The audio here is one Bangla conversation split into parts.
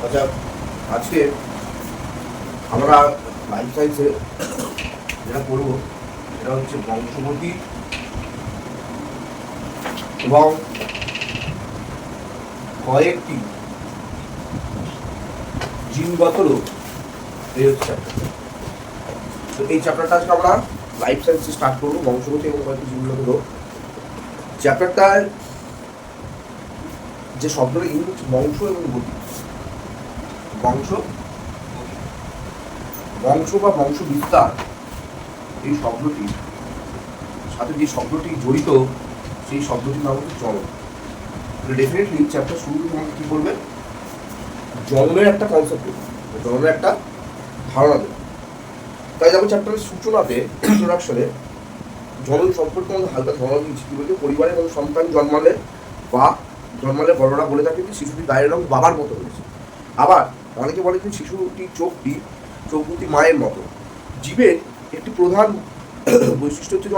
আচ্ছা, আজকে আমরা লাইফ সায়েন্সে যেটা করবো সেটা হচ্ছে বংশগতি এবং কয়েকটি জিনগত রোগ, এই হচ্ছে চ্যাপ্টার। তো এই চ্যাপ্টারটা আজকে আমরা লাইফ সায়েন্সে স্টার্ট করবো, বংশগতি এবং কয়েকটি জিনগত রোগ। চ্যাপ্টারটার যে শব্দটা ইউজ হচ্ছে বংশ এবং গতি। বংশ বা বংশ বিস্তার, এই শব্দটির সাথে যে শব্দটি জড়িত সেই শব্দটির নাম হচ্ছে জন্ম। ডেফিনেটলি চ্যাপ্টার শুরুতে তোমাকে কী করবে, জন্মের একটা কনসেপ্ট দেবে, জন্মের একটা ধারণা দেবে। তাই যেমন চ্যাপ্টারের সূচনাতে ইন্ট্রোডাকশনে জন্ম সম্পর্কে আমাদের হালকা ধারণা দিয়েছি। কী বলতে, পরিবারে এবং সন্তান জন্মালে বড়রা বলে থাকে যে শিশুটির গায়ের রং বাবার মতো হয়েছে। আবার অনেকে বলে যে শিশুটির চোখ দুটি মায়ের মতো। জীবের একটি প্রধান বৈশিষ্ট্য হচ্ছে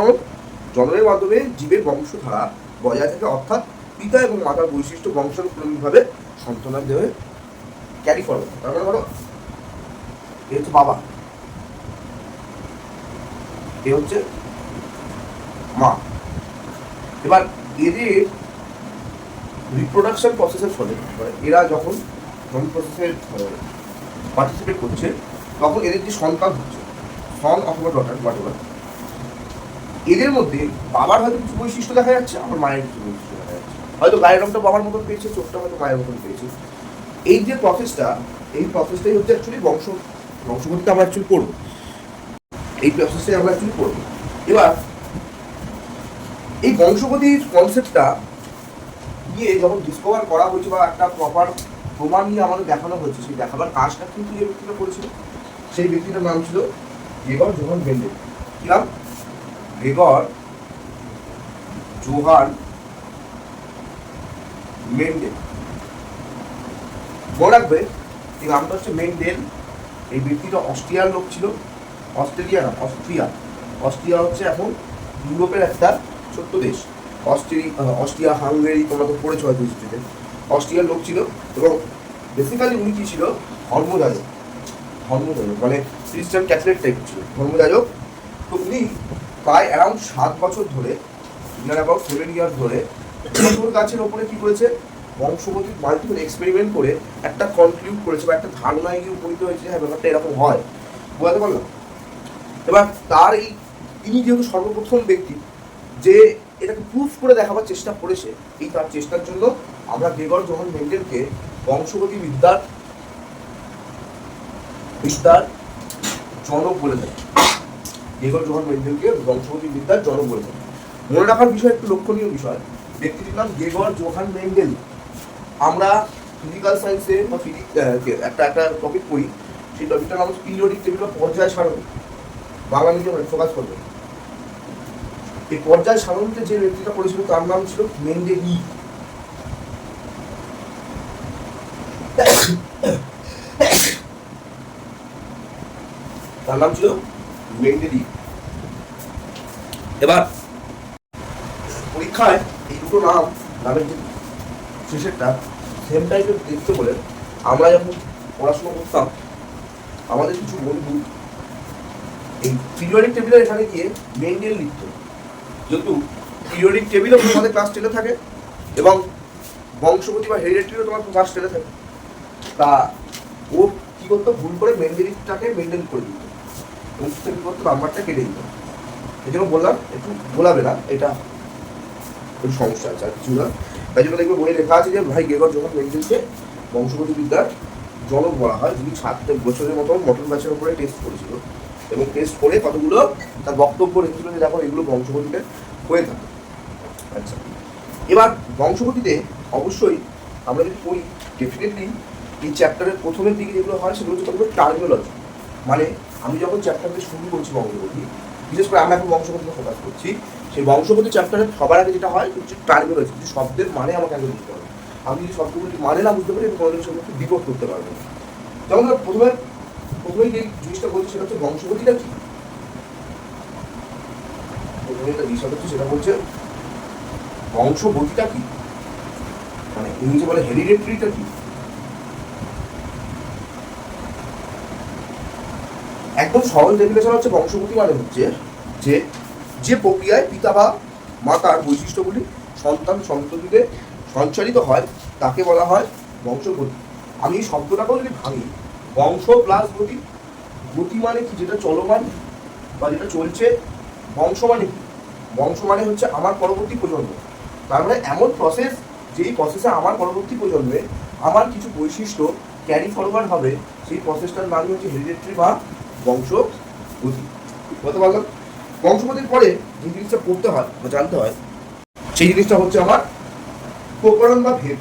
জন্মের মাধ্যমে জীবের বংশধারা বজায় থাকে, অর্থাৎ পিতা এবং মাতার বৈশিষ্ট্য বংশানুক্রমিকভাবে সন্তানের দেহে ক্যারি করবে। তার মানে বলো, এ হচ্ছে বাবা, এ হচ্ছে মা। এবার এদের রিপ্রোডাকশন প্রসেসের ফলে এরা যখন জন্ম প্রসেসে পার্টিসিপেট করছে, তখন এদের যে সন্তান হচ্ছে, সন অথবা ডটার হোয়াটএভার, এদের মধ্যে বাবার হয়তো কিছু বৈশিষ্ট্য দেখা যাচ্ছে, আমার মায়ের কিছু বৈশিষ্ট্য দেখা যাচ্ছে। হয়তো গায়ের রংটা বাবার মতন পেয়েছে, চোখটা হয়তো মায়ের মতন পেয়েছে। এই যে প্রসেসটা, এই প্রসেসটাই হচ্ছে অ্যাকচুয়ালি বংশগতিটা আমরা অ্যাকচুয়ালি পড়বো। এই প্রসেসটাই আমরা অ্যাকচুয়ালি পড়বো। এবার এই বংশগতির কনসেপ্টটা নিয়ে যখন ডিসকভার করা হয়েছে বা একটা প্রপার প্রমাণ নিয়ে আমাদের দেখানো হয়েছে, সেই দেখাবার কাজটা কিন্তু যে ব্যক্তিটা করেছিল, সেই ব্যক্তিটার নাম ছিল গ্রেগর জোহান মেন্ডেল। কি নাম? Gregor Johann Mendel. মনে রাখবে, এই নামটা হচ্ছে মেন্ডেল। এই ব্যক্তিটা অস্ট্রিয়ার লোক ছিল। অস্ট্রিয়া হচ্ছে এখন ইউরোপের একটা ছোট্ট দেশ। অস্ট্রিয়া হাঙ্গেরি, তোমরা তো পড়েছো হয়তো হিস্ট্রিতে। অস্ট্রিয়ার লোক ছিল এবং বেসিক্যালি উনি কি ছিল, ধর্মযাজক, মানে খ্রিস্টান ক্যাথলিক টাইপ ছিল, ধর্মযাজক। তো উনি প্রায় অ্যারাউন্ড 7 বছর ধরে, অ্যাবাউট 7 ইয়ার্স ধরে গাছের ওপরে কি করেছে, বংশগতির মাল্টিপল এক্সপেরিমেন্ট করে একটা কনক্লুড করেছে বা একটা ধারণায় গিয়ে উপনীত হয়েছে, হ্যাঁ ব্যাপারটা এরকম হয়। বোঝাতে পারলাম? এবার ইনি যেহেতু সর্বপ্রথম ব্যক্তি যে এটাকে প্রুফ করে দেখাবার চেষ্টা করেছে, এই তার চেষ্টার জন্য আমরা গ্রেগর জোহান মেন্ডেলকে বংশগতি বিদ্যার জনক বলে থাকি। গ্রেগর জোহান মেন্ডেলকে বংশগতি বিদ্যার জনক বলে থাকি। মনে রাখার বিষয়, একটু লক্ষণীয় বিষয়, ব্যক্তিটির নাম গ্রেগর জোহান মেন্ডেল। আমরা ফিজিক্যাল সায়েন্সে বা একটা টপিক পড়ি, সেই টপিকটার নাম হচ্ছে পিরিয়ডিক টেবিল বা পর্যায় সারণী। বাংলা মিডিয়ামে ফোকাস করবে। এই পর্যায় সারণীতে যে ব্যক্তিটা করেছিল তার নাম ছিল মেন্ডেলি। তার নাম ছিল মেন্ডেলি। এবার পরীক্ষায় এই দুটো নামের যে শেষেরটা সেম টাইপের দেখতে বলে, আমরা যখন পড়াশোনা করতাম, আমাদের কিছু বন্ধু এই পিরিয়ডিক টেবিলের এখানে গিয়ে মেন্ডেল লিখত। যেহেতু পিরিয়ডিক টেবিলও তোমাদের ক্লাস 10-এ থাকে এবং বংশগতি বা হেরিডিটিও তোমার ক্লাস 10-এ থাকে, তা ও কী করতো, ভুল করে মেন্ডেলিটাকে মেন্ডেল করে দিত এবং কী করতো, নাম্বারটা কেটে দিত। এই জন্য বললাম একটু গোলাবে না, এটা একটু সমস্যা আছে, আর কিছু না। তাই জন্য দেখবে বইয়ে লেখা আছে যে ভাই গ্রেগর জোহান মেন্ডেলকে বংশগতি বিদ্যার জনক বলা হয়, যিনি 7 বছরের মতো মটন গাছের উপরে টেস্ট করেছিল এবং টেস্ট করে কতগুলো তার বক্তব্য রেখেছিল যে দেখো এগুলো বংশগতিতে হয়ে থাকে। আচ্ছা, এবার বংশগতিতে অবশ্যই আমরা যদি পড়ি, ডেফিনেটলি এই চ্যাপ্টারের প্রথমের দিকে যেগুলো হয় সেগুলো হচ্ছে কতগুলো টার্মিনোলজি। মানে আমি যখন চ্যাপ্টারটা শুরু করছি বংশগতি, বিশেষ করে আমরা এখন বংশগতিতে ফোকাস করছি, সেই বংশগতি চ্যাপ্টারের সবার আগে যেটা হয় হচ্ছে টার্মিনোলজি। যে শব্দের মানে আমাকে আগে বুঝতে হবে। আমি যদি শব্দগুলি মানে না বুঝতে পারি, আমি কোনোদিন সেগুলোকে ডিকোড করতে পারবো না। যেমন প্রথমেই যে জিনিসটা বলছি সেটা হচ্ছে বংশগতিটা কি। প্রথমে একটা বিষয় হচ্ছে, সেটা বলছে বংশগতিটা কি, মানে ইংরেজি বলে হেরিডিটরিটা কি। একদম সহজ ডেফিনেশন হচ্ছে বংশগতি মানে হচ্ছে যে যে প্রক্রিয়ায় পিতা বা মাতার বৈশিষ্ট্যগুলি সন্তান সন্ততিতে সঞ্চারিত হয় তাকে বলা হয় বংশগতি। আমি এই শব্দটাকেও যদি ভাঙি, বংশ প্লাস গতি, গতি মানে কি যেটা চলমান বা যেটা চলছে, বংশ মানে কি, বংশ মানে হচ্ছে আমার পরবর্তী প্রজন্ম। তার মানে এমন প্রসেস যেই প্রসেসে আমার পরবর্তী প্রজন্মে আমার কিছু বৈশিষ্ট্য ক্যারি ফরওয়ার্ড হবে, সেই প্রসেসটার নামই হচ্ছে হেরিডিটারি বা বংশগতি। বলতে পারলাম। বংশগতির পরে যে জিনিসটা পড়তে হয় বা জানতে হয় সেই জিনিসটা হচ্ছে আমার প্রকরণ বা ভেদ।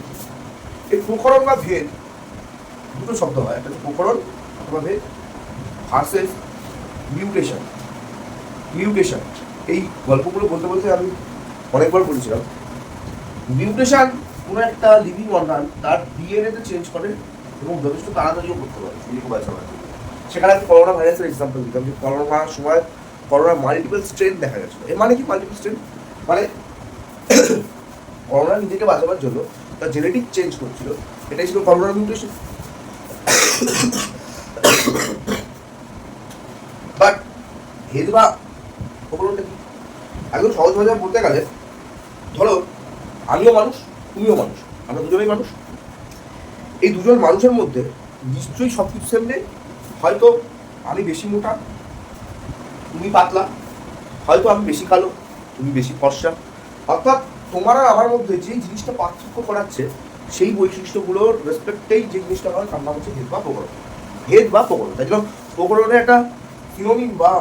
এই প্রকরণ বা ভেদ দুটো শব্দ হয়, একটা প্রকরণ অথবা ভেদ ভার্সেস মিউটেশন। মিউটেশন এই গল্পগুলো বলতে বলতে আমি অনেকবার বলেছিলাম। মিউটেশন কোনো একটা লিভিং অর্গান তার ডিএনএতে চেঞ্জ করে এবং যথেষ্ট তাড়াতাড়িও করতে পারে শরীরকে বাঁচানোর জন্য। সেখানে আমি করোনা ভাইরাসের এক্সাম্পল দিতাম যে করোনার সময় করোনার মাল্টিপল স্ট্রেন দেখা গেছিল। এর মানে কি মাল্টিপল স্ট্রেন মানে করোনা নিজেকে বাঁচাবার জন্য তার জেনেটিক চেঞ্জ করছিল, এটাই ছিল করোনার মিউটেশন। বাট ভেদ বা প্রকরণটা কি? একদম সহজ ভাষায় বলতে গেলে, ধরো আমিও মানুষ, তুমিও মানুষ, আমরা দুজনেই মানুষ। এই দুজন মানুষের মধ্যে নিশ্চয়ই সব কিছু সেম নেই। হয়তো আমি বেশি মোটা, তুমি পাতলা, হয়তো আমি বেশি কালো, তুমি বেশি ফর্সা। অর্থাৎ তোমার আর আমার মধ্যে যে জিনিসটা পার্থক্য করাচ্ছে সেই বৈশিষ্ট্যগুলোর রেসপেক্টেই যে জিনিসটা হয় তার নাম হচ্ছে ভেদ বা প্রকরণ। ভেদ বা প্রকরণ, তাই জন্য প্রকরণের একটা সিনোনিম বা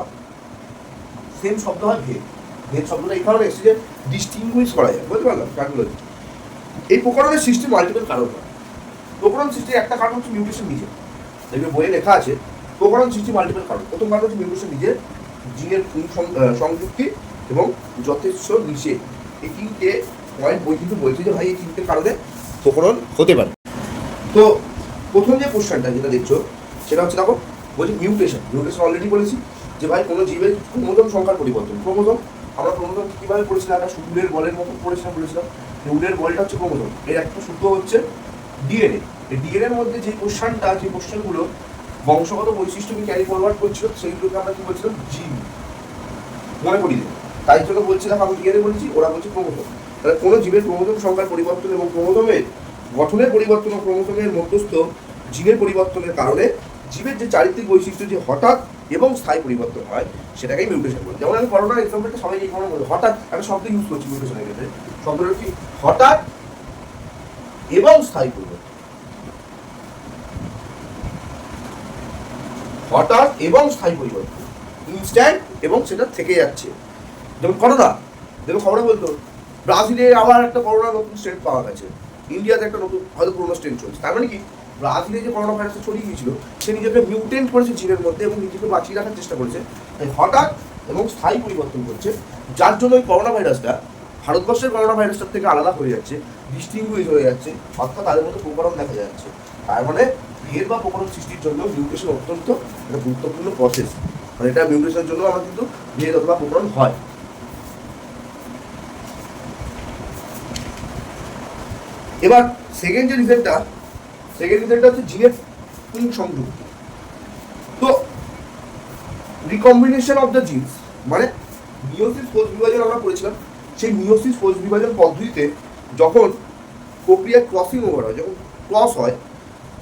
সেম শব্দ হয় ভেদ। ভেদ শব্দটা এই কারণে এসেছে যে ডিস্টিংগুইশ করা যায়, বুঝতে পারলাম টার্মিনোলজি। এই প্রকরণের সৃষ্টি মাল্টিপল কারণ হয়। প্রকরণ সৃষ্টির একটা কারণ হচ্ছে মিউটেশন নিজে, দেখবে বইয়ে লেখা আছে প্রকরণ সৃষ্টি মাল্টিপল কারণ। প্রথম কারণ হচ্ছে মিউটেশন নিজে, জিনের সংযুক্তি এবং যথেষ্ট নিষেধ। এই তিনটে পয়েন্ট বই কিন্তু বলছে যে ভাই এই তিনটে কারণে প্রকরণ হতে পারে। তো প্রথম যে কোশ্চেনটা যেটা দেখছো সেটা হচ্ছে দেখো বলছি মিউটেশন। মিউটেশন অলরেডি বলেছি যে ভাই কোনো জীবের ক্রোমোজোম সংখ্যার পরিবর্তন। ক্রোমোজোম আমরা ক্রোমোজোম কীভাবে পড়েছিলাম, একটা উলের বলের মতো বলেছিলাম উলের বলটা হচ্ছে ক্রোমোজোম, এর একটা সূত্র হচ্ছে ডিএনএ। এই ডিএনএর মধ্যে যে কোশ্চেনগুলো বংশগত বৈশিষ্ট্যকে ক্যারি ফরওয়ার্ড করছিল সেইগুলোকে আমরা কি বলছিলাম, জিন। মনে করি যে তাই জন্য বলছিলাম আমি ডিএনএ বলেছি, ওরা বলছে ক্রোমোজোম। তাহলে কোনো জীবের ক্রোমোজোম সংখ্যার পরিবর্তন এবং ক্রোমোজোমের গঠনের পরিবর্তন ও ক্রোমোজোমের মধ্যস্থ জিনের পরিবর্তনের কারণে জীবের যে চারিত্রিক বৈশিষ্ট্য যে হঠাৎ এবং স্থায়ী পরিবর্তন হয় সেটাকেই মিউটেশন বলে। যেমন আমি করোনার এক্সাম্পলটা সবাই এই কারণে বলি, হঠাৎ একটা শব্দ ইউজ করছি মিউটেশনের ক্ষেত্রে। শব্দটা কি? হঠাৎ এবং স্থায়ী পরিবর্তন। হঠাৎ এবং স্থায়ী পরিবর্তন, ইনস্ট্যান্ট এবং সেটা থেকে যাচ্ছে। যেমন করোনা, যেমন খবরে বলতো ব্রাজিলে আবার একটা করোনা নতুন স্ট্রেন পাওয়া গেছে, ইন্ডিয়াতে একটা নতুন হয়তো পুরোনো স্ট্রেন চলছে। তার মানে কি ব্রাজিলে যে করোনা ভাইরাসটা ছড়িয়ে গিয়েছিল সে নিজেকে মিউটেন্ট করেছে জিনের মধ্যে এবং নিজেকে বাঁচিয়ে রাখার চেষ্টা করেছে। তাই হঠাৎ এবং স্থায়ী পরিবর্তন করছে, যার জন্য ওই করোনা ভাইরাসটা ভারতবর্ষের করোনা ভাইরাসটার থেকে আলাদা হয়ে যাচ্ছে, ডিস্টিংগুইশ হয়ে যাচ্ছে, অর্থাৎ তাদের মধ্যে প্রকরণ দেখা যাচ্ছে। তার মানে ভেদ বা প্রকরণ সৃষ্টির জন্য মিউটেশন অত্যন্ত একটা গুরুত্বপূর্ণ প্রসেস। আর এটা মিউটেশনের জন্য আমার কিন্তু ভেদ অথবা প্রকরণ হয়। এবার সেকেন্ড রিজনটা হচ্ছে জিনের পুংসংযুক্তি। তো রিকম্বিনেশন অফ দ্য জিনস মানে মিওসিস কোষ বিভাজন আমরা করেছিলাম। সেই মিওসিস কোষ বিভাজন পদ্ধতিতে যখন প্রক্রিয়া ক্রসিং ওভার হয়, যখন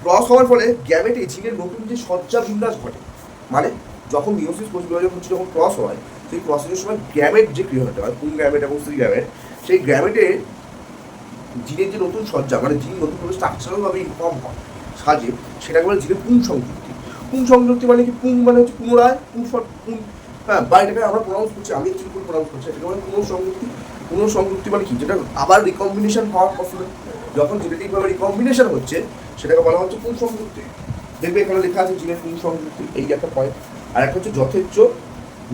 ক্রস হওয়ার ফলে গ্যামেটে জিনের নতুন যে সজ্জা বিন্যাস ঘটে। মানে যখন মিওসিস কোষ বিভাজন হচ্ছে, যখন ক্রস হয়, সেই ক্রসিংয়ের সময় গ্যামেট যে ক্রিয়াটা হয়, পুং গ্যামেট এবং স্ত্রী গ্যামেট, সেই গ্যামেটে জিনের যে নতুন সজ্জা মানে জিন নতুনভাবে স্ট্রাকচারালভাবে ইনফর্ম হয়, সাজে, সেটাকে বলে জিনের পুং সংযুক্তি। পুং সংযুক্তি মানে কি? পুং মানে হচ্ছে পুনরায়, পুং, হ্যাঁ, বা এটাকে আমরা প্রনাউন্স করছি, আমি অ্যাকচুয়ালি পুরো প্রনাউন্স করছি, এটাকে বলে পুনঃসংযুক্তি। পুনঃসংযুক্তি মানে কি? যেটা আবার রিকম্বিনেশন হওয়া পসিবল, যখন জেনেটিকভাবে রিকম্বিনেশন হচ্ছে সেটাকে বলা হচ্ছে পুংসংযুক্তি। দেখবে এখানে লেখা আছে জিনের পুংসংযুক্তি, এই একটা পয়েন্ট। আর একটা হচ্ছে যথেচ্ছ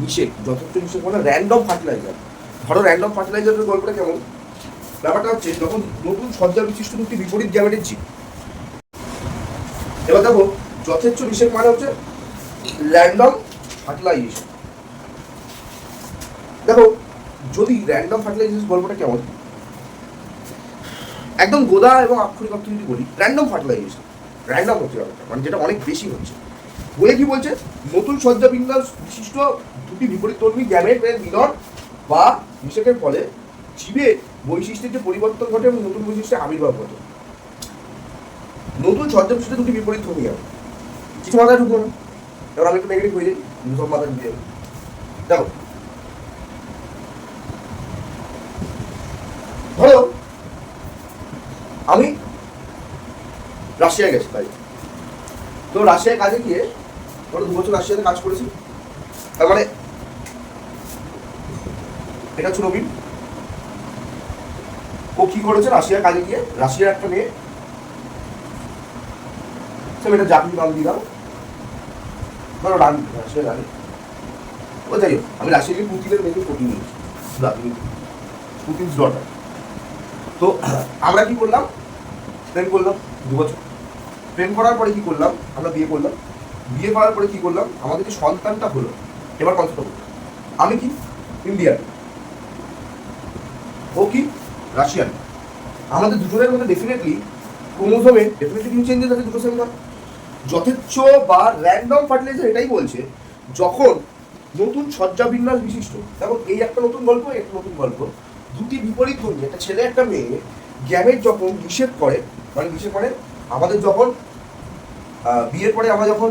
নিষেধ। যথেচ্ছ নিষেধ মানে র্যান্ডম ফার্টিলাইজার। ধরো র্যান্ডম ফার্টিলাইজারের গল্পটা কেমন? ব্যাপারটা হচ্ছে যখন নতুন সজ্জা বিশিষ্ট দুটি বিপরীত গ্যামেটের জীব। এবার দেখো যথেচ্ছ নিষেধ মানে হচ্ছে র্যান্ডম ফার্টিলাইজেশন। দেখো যদি র্যান্ডম ফার্টিলাইজেশন গল্পটা কেমন, একদম গোদা এবং আক্ষরিক অর্থ যদি বলি, র্যান্ডম ফার্টিলাইজেশন র্যান্ডম হচ্ছে ব্যাপারটা, মানে যেটা অনেক বেশি হচ্ছে। বলে কি বলছে, নতুন সজ্জা বিন্যাস বিশিষ্ট দুটি বিপরীতধর্মী গ্যামেটের মিলন বা নিষেকের ফলে জীবের বৈশিষ্ট্যের যে পরিবর্তন ঘটে এবং নতুন বৈশিষ্ট্যের আবির্ভাব ঘটে। নতুন সজ্জা বিশিষ্ট দুটি বিপরীতধর্মী গ্যামেট, কিছু মাথায় ঢুকলো না। এবার আমি একটু নেগেটিভ হয়ে যাই, সব মাথায় ঢুকে যাবে। দেখো, ধরো আমি রাশিয়ায় গেছি, তাই তো রাশিয়ায় কাজে গিয়ে ধরো 2 বছর রাশিয়াতে কাজ করেছি। তার মানে এটা হচ্ছে নবীন, ও কি করেছে, রাশিয়ার কাজে গিয়ে রাশিয়ার একটা মেয়ে, সে মেয়েটা জাতি নাম দিলাম, ধরো রানী, রাশিয়ার রানী। ও যাই হোক, আমি রাশিয়া গিয়ে পুতিনের মেয়েকে পুতিন নিয়েছি, পুতিন ডটার। তো আমরা কি করলাম, প্রেম করলাম 2 বছর। প্রেম করার পরে কি করলাম, আমরা বিয়ে করলাম। বিয়ে করার পরে কি করলাম, আমাদের যে সন্তানটা হলো, এবার কনসেপ্ট হলো, আমি কি ইন্ডিয়ান, ও কি রাশিয়ান। আমাদের দুজনের মধ্যে ডেফিনেটলি ক্রোমোজোমে ডেফিনেটলি কিছু চেঞ্জেস আছে, দুটো সেম না। যথেচ্ছ বা র্যান্ডম ফার্টিলাইজার এটাই বলছে, যখন নতুন সজ্জা বিন্যাস বিশিষ্ট, দেখো এই একটা নতুন গল্প, একটা নতুন গল্প, দুটি বিপরীত ধর্মী, একটা ছেলে একটা মেয়ে গ্যামেট যখন নিষেধ করে, মানে নিষেধ করে আমাদের যখন বিয়ের পরে আমরা যখন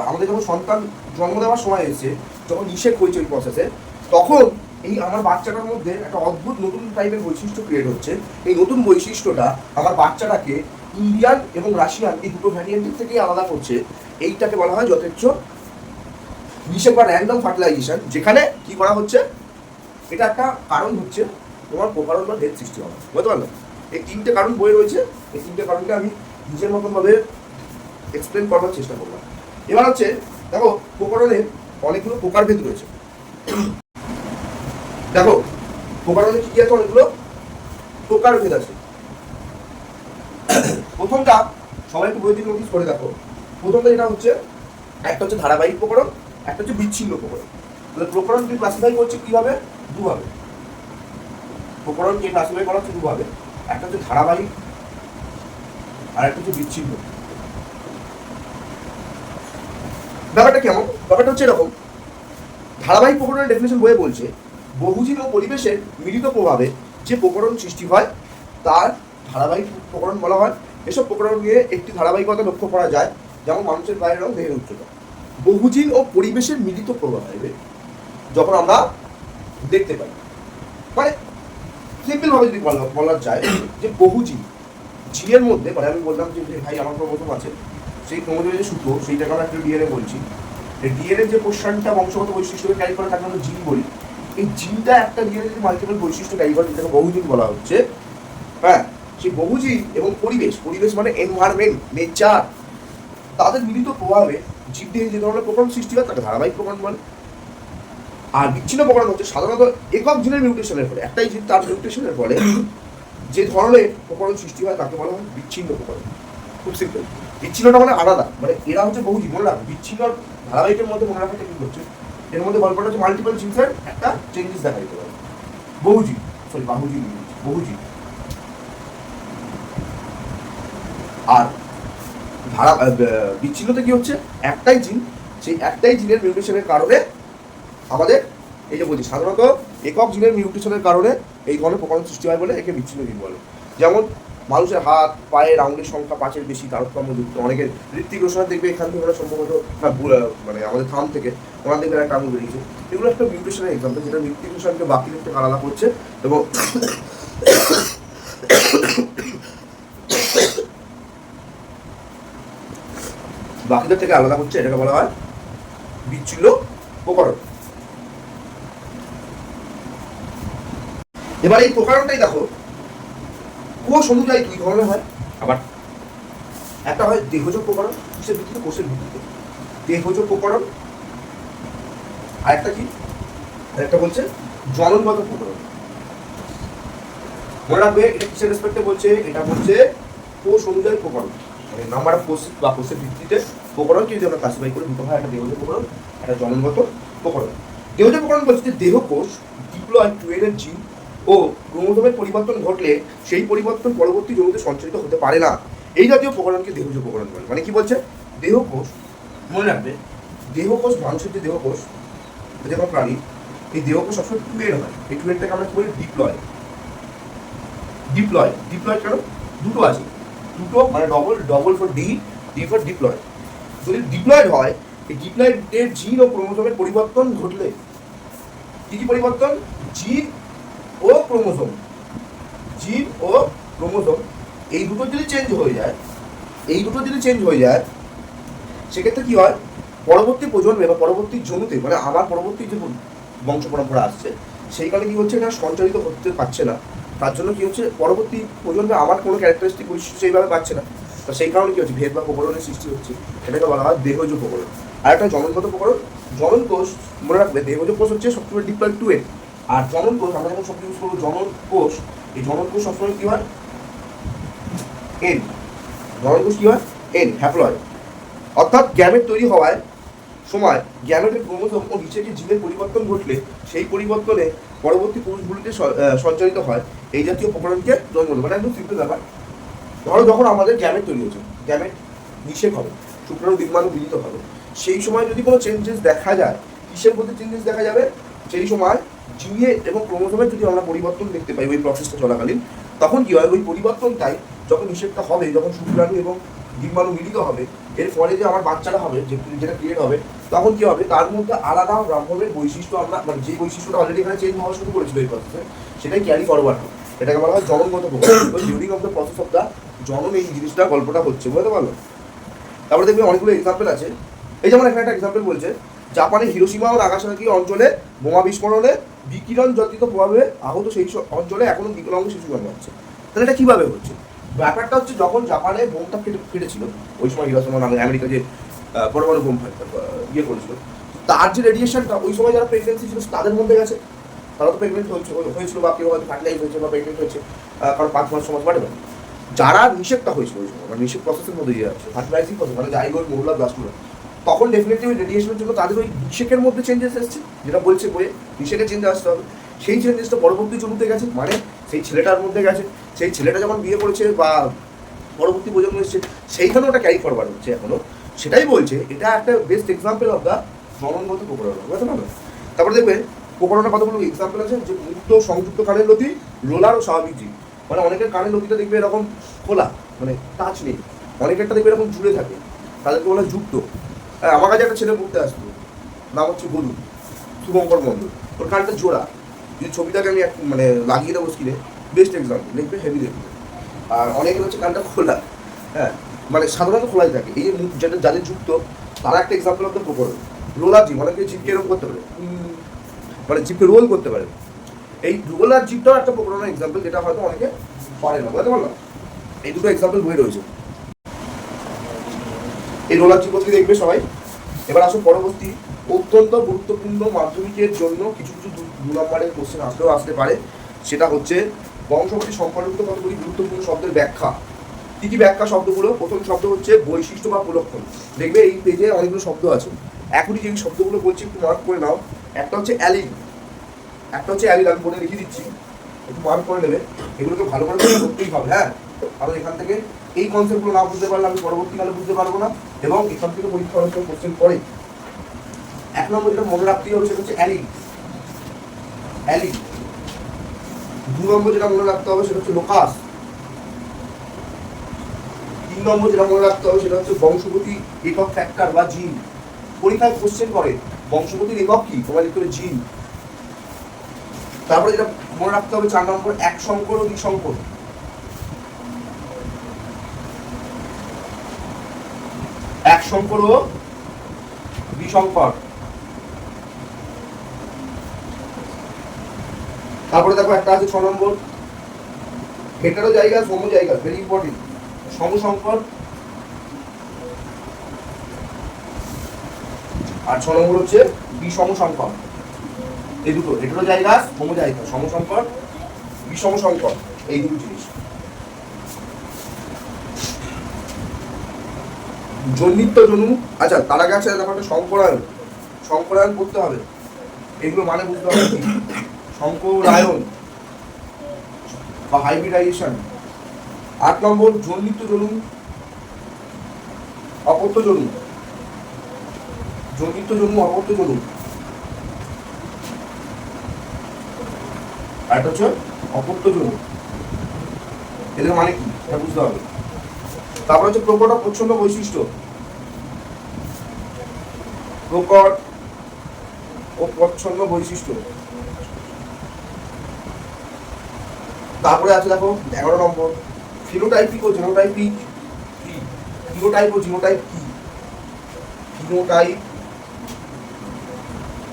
আমাদের যখন সন্তান জন্ম দেওয়ার সময় এসেছে, যখন নিষেধ হয়েছে ওই প্রসেসে, তখন এই আমার বাচ্চাটার মধ্যে একটা অদ্ভুত নতুন টাইপের বৈশিষ্ট্য ক্রিয়েট হচ্ছে। এই নতুন বৈশিষ্ট্যটা আমার বাচ্চাটাকে ইন্ডিয়ান এবং রাশিয়ান এই দুটো ভ্যারিয়েন্টের থেকেই আলাদা করছে। এইটাকে বলা হয় যথেচ্ছ নিষেধ বা র্যান্ডম ফার্টিলাইজেশন, যেখানে কি করা হচ্ছে, এটা একটা কারণ হচ্ছে তোমার প্রকারণ বা ডেথ সৃষ্টি হওয়া, বুঝতে পারলাম। এই 3টে কারণ বই রয়েছে, এই 3টে কারণকে আমি নিজের মতনভাবে এক্সপ্লেন করবার চেষ্টা করলাম। এবার হচ্ছে দেখো, প্রকরণের অনেকগুলো প্রকারভেদ রয়েছে। দেখো প্রকরণে কি আছে, অনেকগুলো প্রকারভেদ আছে। প্রথমটা সবাই একটু বই থেকে নোটিস করে দেখো, প্রথমটা যেটা হচ্ছে, একটা হচ্ছে ধারাবাহিক প্রকরণ, একটা হচ্ছে বিচ্ছিন্ন প্রকরণ। তাহলে প্রকরণকে ক্লাসিফাই করছে কিভাবে, দুভাবে। প্রকরণকে ক্লাসিফাই করা হচ্ছে দুভাবে, একটা হচ্ছে ধারাবাহিক আর একটা হচ্ছে বিচ্ছিন্ন। ব্যাপারটা কেমন, ব্যাপারটা হচ্ছে এরকম, ধারাবাহিক প্রকরণের ডেফিনেশন বইয়ে বলছে, বহুজীব ও পরিবেশের মিলিত প্রভাবে যে প্রকরণ সৃষ্টি হয় তার ধারাবাহিক প্রকরণ বলা হয়। এসব প্রকরণ নিয়ে একটি ধারাবাহিকতা লক্ষ্য করা যায়, যেমন মানুষের গায়ের রং, দেহের উচ্চতা। বহুজীব ও পরিবেশের মিলিত প্রভাবে যখন আমরা দেখতে পাই, মানে সিম্পল ভাবে যদি বলা যায় যে বহুজীব জিনের মধ্যে, মানে আমি বললাম যে ভাই আমার ক্রোমোজোম আছে, সেই ক্রোমোজোমের যে সূত্র, সেইটাকে আমরা একটা ডিএনএ বলছি। এই ডিএনএ যে পোর্শনটা বংশগত বৈশিষ্ট্যকে ক্যারি করে, তাকে আমরা জিন বলি। এই জিনটা একটা ডিএনএ যে মাল্টিপল বৈশিষ্ট্য ক্যারি করে, যেটাকে বহুজিন বলা হচ্ছে। হ্যাঁ, সেই বহুজীব এবং পরিবেশ, পরিবেশ মানে এনভায়রনমেন্ট, নেচার, তাদের মিলিত প্রভাবে জীবদেহে যে ধরনের প্রকরণ সৃষ্টি হয় তাকে ধারাবাহিক প্রকরণ বলে। আর বিচ্ছিন্ন প্রকরণ হচ্ছে সাধারণত একক জিনের মিউটেশনের ফলে, একটাই জিন তার মিউটেশনের ফলে যে ধরনের প্রকরণ সৃষ্টি হয় তাকে বলা হয় বিচ্ছিন্ন প্রকরণ। খুব সিম্পল, বিচ্ছিন্নটা মানে আলাদা, মানে এরা হচ্ছে বহুজীব, মনে রাখো বিচ্ছিন্ন ধারাবাহিকের মধ্যে মনে রাখাটা কি হচ্ছে, এর মধ্যে গল্পটা হচ্ছে মাল্টিপল জিন্সের একটা চেঞ্জেস দেখা দিতে পারে। বহুজীব, সরি বাহুজীব, বহুজীব। আর বিচ্ছিন্নতা কি হচ্ছে, একটাই জিন, সেই একটাই জিনের মিউটেশনের কারণে আমাদের এই যে বলছি, সাধারণত একক জিনের মিউটেশনের কারণে এই ধরনের প্রকরণ সৃষ্টি হয় বলে একে বিচ্ছিন্ন জিন বলে। যেমন মানুষের হাত পায়ের আঙুলের সংখ্যা 5-এর বেশি, তারতম্যযুক্ত। অনেকের ঋত্বিক রোশনের দেখবে এখান থেকে ওরা সম্ভবত, মানে আমাদের থাম থেকে ওনার দেখবে একটা আঙুল বেরিয়েছে। এগুলো একটা মিউটেশনের এক্সাম্পল, যেটা ঋত্বিক রোশনকে বাকিদের থেকে আলাদা করছে এবং বাকিদের থেকে আলাদা হচ্ছে, এটাকে বলা হয় বিচ্ছিন্ন প্রকরণ। এবার এই প্রকরণটাই দেখো, কোষ অনুযায়ী 2 ধরনের হয়। আবার একটা হয় দেহজ প্রকরণ, কিসের ভিত্তিতে, কোষের ভিত্তিতে, দেহজ প্রকরণ। আরেকটা কি, আরেকটা বলছে জননগত প্রকরণ। মনে রাখবে এটা কিসের রেসপেক্টে বলছে, এটা বলছে কোষ অনুযায়ী প্রকরণ, মানে নাম্বার অফ কোষ বা কোষের ভিত্তিতে প্রকরণকে যদি আমরা ক্লাসিফাই করে দুটো হয়, একটা দেহজ প্রকরণ, একটা জননগত প্রকরণ। দেহজ প্রকরণ বলছে যে দেহ কোষ ডিপ্লয় টুয়েলের জিন ও ক্রোমোজোমের পরিবর্তন ঘটলে সেই পরিবর্তন পরবর্তী জমিতে সঞ্চালিত হতে পারে না। এই জাতীয় প্রকরণকে দেহজ প্রকরণ বলে। মানে কি বলছে, দেহ কোষ মনে রাখবে দেহকোষ, মানুষের যে দেহকোষ, যে কোনো প্রাণী, এই দেহকোষ সবসময় টুয়েড হয়। এই টুয়েডটাকে আমরা কি বলি? ডিপ্লয়। ডিপ্লয় ডিপ্লয় কেন? দুটো আছে, দুটো মানে double for D for deploy. যদি ডিপ্লয়েড হয়, এই ডিপ্লয়েডের জিন ও ক্রোমোজোমের পরিবর্তন ঘটলে, কি কি পরিবর্তন? জিন ও ক্রোমোজোম, জিন ও ক্রোমোজোম এই দুটো যদি চেঞ্জ হয়ে যায়, সেক্ষেত্রে কি হয়? পরবর্তী প্রজন্মে বা পরবর্তী জন্মতে, মানে আমার পরবর্তী যে বংশ পরম্পরা আসছে, সেই কারণে কি হচ্ছে, এটা সঞ্চারিত করতে পারছে না। তার জন্য কি হচ্ছে, পরবর্তী প্রজন্মে আমার কোনো ক্যারেক্টারিস্টিক বৈশিষ্ট্য সেইভাবে পাচ্ছে না। তো সেই কারণে কি হচ্ছে, ভেদ বা প্রকরণের সৃষ্টি হচ্ছে। এটাকে বলা হয় দেহজ প্রকরণ। আর একটা জননগত প্রকরণ। জনন কোষ, মনে রাখবে দেহজ কোষ হচ্ছে সবসময় ডিপ্লয়েড টুয়েড, আর জনন কোষ আমরা যখন সব ইউজ করবো জনন কোষ, এই জনন কোষ সবসময় কি হয়? এন। জনন কোষ কি হয়? N, haploid. অর্থাৎ গ্যামেট তৈরি হওয়ার সময় গ্যামেটের ক্রোমোজোম ও নিচেকে জিনের পরিবর্তন ঘটলে সেই পরিবর্তনে পরবর্তী পুরুষগুলিতে সঞ্চারিত হয় এই জাতীয় প্রকরণকে জন্ম। মানে একদম সিম্পল ব্যাপার। ধরো যখন আমাদের গ্যামেট তৈরি হচ্ছে, গ্যামেট নিষেক হবে, শুক্রাণু ডিম্বাণু মিলিত হবে, সেই সময় যদি কোনো চেঞ্জেস দেখা যায়, কিসের মধ্যে চেঞ্জেস দেখা যাবে? সেই সময় জিনে এবং ক্রোমোজোমের যদি আমরা পরিবর্তন দেখতে পাই ওই প্রসেসটা চলাকালীন, তখন কি হয়, ওই পরিবর্তনটাই যখন নিষেকটা হবে, যখন শুক্রাণু এবং ডিম্বাণু মিলিত হবে, এর ফলে যে আমার বাচ্চাটা হবে, যেটা ক্রিয়েট হবে, তখন কি হবে, তার মধ্যে আলাদা ব্রাহ্মণের বৈশিষ্ট্য, আমরা মানে যে বৈশিষ্ট্যটা অলরেডি এখানে চেঞ্জ হওয়া শুরু করেছিল এই প্রসেসে, সেটাই ক্যারি ফরওয়ার্ড হবে। এটাকে বলা হয় জননগত প্রকরণ। During of the process of the জনন এই জিনিসটা, গল্পটা হচ্ছে, বুঝতে পারলো? তারপরে দেখবে অনেকগুলো এক্সাম্পল আছে। এই যেমন এখানে একটা এক্সাম্পল বলছে, জাপানের হিরোশিমা ও নাগাসাকি অঞ্চলে বোমা বিস্ফোরণে বিকিরণ জনিত প্রভাবে আহত সেই অঞ্চলে এখনো বিকলাঙ্গ শিশু জন্ম হচ্ছে। তাহলে এটা কিভাবে হচ্ছে? ব্যাপারটা হচ্ছে, যখন জাপানে বোমটা ফেটেছিল, ওই সময় হিরোশিমা আমেরিকা যে পরমাণু বোম ইয়ে করেছিল, তার যে রেডিয়েশনটা ওই সময় যারা প্রেগনেন্সি ছিল তাদের মধ্যে গেছে, তারা তো প্রেগনেন্ট হয়েছিল, বা কেউ হয়তো ফার্টিলাইজ হয়েছে বা প্রেগনেন্ট হয়েছে, কারণ 5 মাস সমাজ বাড়ে না। যারা নিষেকটা হয়েছিল ওই সময়, মানে নিষেক প্রসেসের মধ্যে দিয়ে যাচ্ছে, ফার্টিলাইজিং প্রসেস, মানে জাইগোট মহিলা ব্লাস্টগুলো, তখন ডেফিনেটলি ওই রেডিয়েশনের জন্য তাদের ওই নিষেকের মধ্যে চেঞ্জেস এসেছে, যেটা বলছে বইয়ে নিষেকের চেঞ্জ আসতে হবে। সেই চেঞ্জেসটা পরবর্তী জন্মতে গেছে, মানে সেই ছেলেটার মধ্যে গেছে, সেই ছেলেটা যখন বিয়ে করেছে বা পরবর্তী প্রজন্ম এসেছে, সেইখানে ওটা ক্যারি ফরওয়ার্ড হচ্ছে এখনো। সেটাই বলছে এটা একটা বেস্ট এক্সাম্পল অফ দ্য জননগত প্রকরণ, বুঝতে পারলো? তারপরে দেখবে প্রকরণের কতগুলো এক্সাম্পল আছে, যে মুক্ত সংযুক্ত কানের লতি, রোলার ও স্বাভাবিক জীব। মানে অনেকের কানের লতিটা দেখবে এরকম খোলা, মানে টাচ নেই, অনেকেরটা দেখবে এরকম জুড়ে থাকে, তাদেরকে বলা যুক্ত। আমার কাছে একটা ছেলে পড়তে আসতো, নাম হচ্ছে গরু, শুভঙ্কর মন্ডল, ওর কানটা জোড়া, যদি ছবিটাকে আমি মানে লাগিয়ে দেবো স্ক্রিনে, বেস্ট এক্সাম্পল দেখবে, হেভি দেখবে। আর অনেকের হচ্ছে কানটা খোলা, হ্যাঁ, মানে সাধারণত খোলাই থাকে। এই যে মুখ যেটা যাদের যুক্ত, তারা একটা এক্সাম্পল অফ দ্য প্রকরণ। রোলার জিপ, অনেকে জিপকে এরকম করতে পারে, মানে জিপকে রোল করতে পারে। এই রোলার জিপটাও একটা প্রকরণের এক্সাম্পল, যেটা হয়তো অনেকে পারে না, বুঝতে পারলাম? এই দুটো এক্সাম্পল বই রয়েছে, এই রোলার জিপকে দেখবে সবাই। এবার আসো পরবর্তী অত্যন্ত গুরুত্বপূর্ণ মাধ্যমিকের জন্য কিছু কিছু 2 নম্বরের কোশ্চেন আসতে পারে, সেটা হচ্ছে বংশগতি সম্পর্কিত কতগুলি গুরুত্বপূর্ণ শব্দের ব্যাখ্যা। কি কি ব্যাখ্যা শব্দগুলো? প্রথম শব্দ হচ্ছে বৈশিষ্ট্য বা প্রলক্ষণ। দেখবে এই পেজে অনেকগুলো শব্দ আছে, এখনই যে শব্দগুলো বলছি একটু মার্ক করে নাও। একটা হচ্ছে অ্যালিল, আমি বলে লিখে দিচ্ছি, একটু মার্ক করে নেবে। এগুলোকে ভালো করে করতেই হবে, হ্যাঁ, কারণ এখান থেকে এই কনসেপ্টগুলো না বুঝতে পারলে আমি পরবর্তীকালে বুঝতে পারবো না, এবং এখান থেকে পরীক্ষা অনেক কোশ্চেন পড়ে। 1 নম্বর যেটা মনে রাখতেই হবে সেটা হচ্ছে অ্যালিল। 2 নম্বর যেটা মনে রাখতে হবে সেটা হচ্ছে লোকাস। 3 নম্বর যেটা মনে রাখতে হবে সেটা হচ্ছে বংশগতি একক ফ্যাক্টর বা জিন। পরীক্ষায় কোশ্চেন করে বংশগতির একক কি, তোমরা লিখতে হবে জিন। তারপরে যেটা মনে রাখতে হবে 4 নম্বর, এক সংকর ও দ্বিসংকর। এক সংকর ও দ্বিসংকর। তারপরে দেখো একটা আছে 6 নম্বর, হেটারোজাইগাস হোমোজাইগাস, ভেরি ইম্পর্টেন্ট, সমসংকর। আর 6 নম্বর হচ্ছে বিষম সংকর। এই দুটো, হেটারোজাইগাস হোমোজাইগাস, সমসংকর, বিষম সংকর, এই দুটো জিনিস। জন্মিত্ব জনু, আচ্ছা তার আগে আছে ব্যাপারটা সংকরায়ন করতে হবে, এগুলো মানে বুঝতে হবে। সংকরায়ন বা হাইব্রিডাইজেশন। 8 নম্বর জন্মিত্ব জনু, অপত্য জনু। জনিত জন্ম, অপত্য জন্ম, আর এটা হচ্ছে অপত্য জন্ম। এদের মানে কি এটা বুঝতে হবে। তারপর হচ্ছে প্রকট ও প্রচ্ছন্ন বৈশিষ্ট্য, প্রকট ও প্রচ্ছন্ন বৈশিষ্ট্য। তারপরে আছে দেখো 11 নম্বর, ফিনোটাইপিক ও জিনোটাইপিক কি? ফিনোটাইপ ও জিনোটাইপ কি? ফিনোটাইপ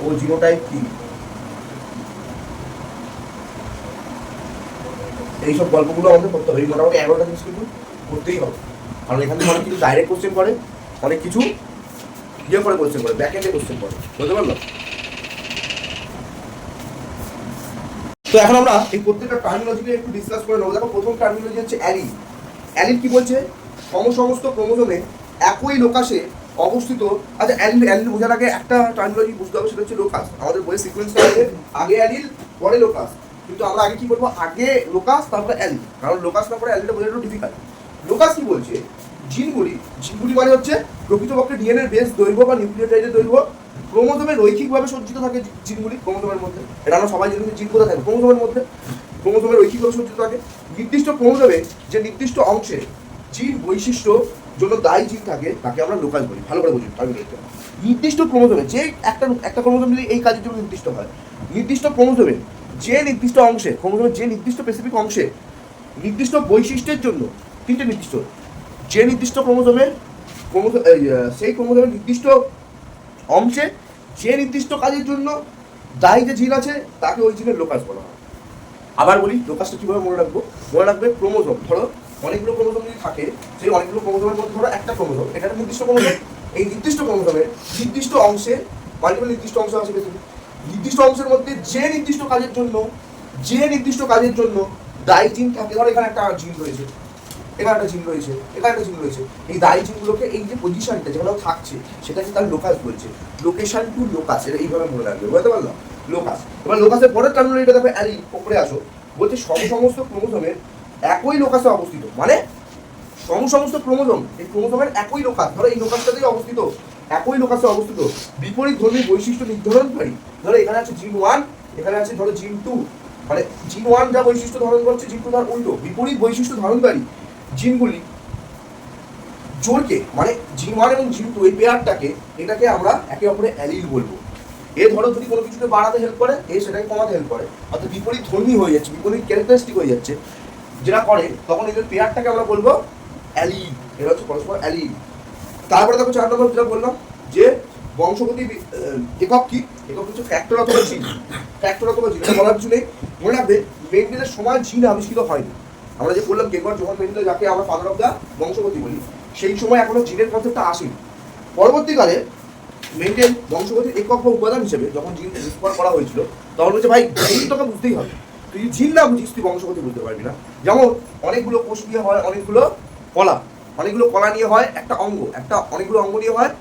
ও জিনোটাইপ কি? এইসব গল্পগুলো আমাদের করতে হবে। মোটামুটি 11টা জিনিস কিন্তু করতেই হবে, কারণ এখান থেকে অনেক কিছু ডাইরেক্ট কোশ্চেন করে, অনেক কিছু ইয়ে করে কোশ্চেন করে, ব্যাক এন্ডে কোশ্চেন করে, বুঝতে পারলো? তো এখন আমরা এই প্রত্যেকটা টার্মিনোলজিকে একটু ডিসকাস করে নেবো। দেখো প্রথম টার্মিনোলজি হচ্ছে অ্যালিল। অ্যালিল কি বলছে? সমস্ত ক্রোমোজোমে একই লোকাসে অবস্থিত। আচ্ছা, অ্যালিল বোঝার আগে একটা টার্মিনোলজি বুঝতে হবে, সেটা হচ্ছে লোকাস। আমাদের বইয়ের সিকোয়েন্সটা আছে আগে অ্যালিল পরে লোকাস, কিন্তু আমরা আগে কি বলবো? আগে লোকাস তারপরে অ্যালিল, কারণ লোকাস না পরে অ্যালিলটা বোঝানো একটু ডিফিকাল্ট। লোকাস কি বলছে? জিনগুলি মানে হচ্ছে প্রকৃতপক্ষে ডিএনএর বেস দৈর্ঘ্য বা নিউক্লিওটাইডের দৈর্ঘ্য ক্রোমোজোমে রৈখিকভাবে সজ্জিত থাকে। জিনগুলি ক্রোমোজোমের মধ্যে, এটা আমরা সবাই জানি। জিন কোথায় থাকে? ক্রোমোজোমের মধ্যে। ক্রোমোজোমে রৈখিকভাবে সজ্জিত থাকে। নির্দিষ্ট ক্রোমোজোমে যে নির্দিষ্ট অংশে জিন বৈশিষ্ট্য জন্য দায়ী জিন থাকে তাকে আমরা লোকাস বলি। ভালো করে বুঝুন। নির্দিষ্ট ক্রোমোজোমে যে একটা ক্রোমোজোম যদি এই কাজের জন্য নির্দিষ্ট হয়, নির্দিষ্ট ক্রোমোজোমে যে নির্দিষ্ট অংশে, ক্রোমোজোমের যে নির্দিষ্ট স্পেসিফিক অংশে নির্দিষ্ট বৈশিষ্ট্যের জন্য, তিনটে নির্দিষ্ট, যে নির্দিষ্ট ক্রোমোজোমের সেই ক্রোমোজোমের নির্দিষ্ট অংশে যে নির্দিষ্ট কাজের জন্য দায়ী যে জিন আছে তাকে ওই জিনের লোকাস বলা হয়। আবার বলি, লোকাসটা কিভাবে মনে রাখবো? মনে রাখবে ক্রোমোজোম, ধরো অনেকগুলো ক্রোমোজোম যদি থাকে, সেই অনেকগুলো ক্রোমোজোমের মধ্যে ধরো একটা ক্রোমোজোম, এটা একটা নির্দিষ্ট ক্রোমোজোম। এই নির্দিষ্ট ক্রোমোজোমের নির্দিষ্ট অংশে, মাল্টিপল নির্দিষ্ট অংশ আছে, নির্দিষ্ট অংশের মধ্যে যে নির্দিষ্ট কাজের জন্য দায়ী জিন থাকে। ধরো এখানে একটা জিন রয়েছে, এখানে একটা জিন রয়েছে, এখানে একটা জিন রয়েছে। এই দায়ী জিনগুলোকে এই যে পজিশনটা যেখানে থাকছে সেটাকে তার লোকাস বলছে। লোকেশন টু লোকাস, এটা এইভাবে মনে রাখবে, বুঝতে পারলো? লোকাস। এবার লোকাসের পরের টার্মিনোলজিটা দেখো অ্যালিল। ওপরে আসো, বলছে সমস্ত ক্রোমোজোমের একই লোকাসে অবস্থিত। মানে সমস্ত ক্রোমোজোম, এই ক্রোমোজোমের একই লোকাস, ধরো এই লোকাসটাতেই অবস্থিত, একই লোকাসে অবস্থিত বিপরীত ধর্মী বৈশিষ্ট্য নির্ধারণকারী। ধরো এখানে আছে জিন 1, এখানে আছে ধরো জিন 2, মানে জিন 1 যা বৈশিষ্ট্য ধারণ করছে, জিন 2 তার উল্টো, বিপরীত বৈশিষ্ট্য ধারণকারী জিনগুলি জোরকে, মানে জিন 1 এবং জিন 2 এই পেয়ারটাকে, এটাকে আমরা একে অপরে অ্যালিল বলবো। এ ধরো যদি কোনো কিছুকে বাড়াতে হেল্প করে, এ সেটাকে কমাতে হেল্প করে, অর্থাৎ বিপরীত ধর্মী হয়ে যাচ্ছে, বিপরীত ক্যারেক্টারিস্টিক হয়ে যাচ্ছে যেটা করে, তখন এদের পেয়ারটাকে আমরা বলবো অ্যালিল। এটা হচ্ছে পরস্পর অ্যালিল। তারপরে দেখো 4 নম্বর যেটা বললাম যে বংশগতি একক কি? একক হচ্ছে ফ্যাক্টর অথবা জিন। ফ্যাক্টর অথবা জিন বলার কিছু নেই। মনে রাখবে মেন্ডেলের সময় জিন আবিষ্কৃত হয়নি। আমরা যে বললাম গেরবার্ট জোহান মেন্ডেল, যাকে আমরা ফাদার অফ দ্য বংশগতি বলি, সেই সময় এখনো জিনের কনসেপ্টটা আসেনি। পরবর্তীকালে মেন্ডেল বংশগতির একক বা উপাদান হিসেবে যখন জিন ডিসকভার করা হয়েছিল, তখন বলছে ভাই জিন তোকে বুঝতেই হবে, তুই জিন না বুঝিস তুই বংশগতি বুঝতে পারবি না। যেমন অনেকগুলো কোষ নিয়ে হয় অনেকগুলো কলা, অনেকগুলো কলা নিয়ে হয় একটা অঙ্গ, অনেকগুলো অঙ্গ নিয়ে হয়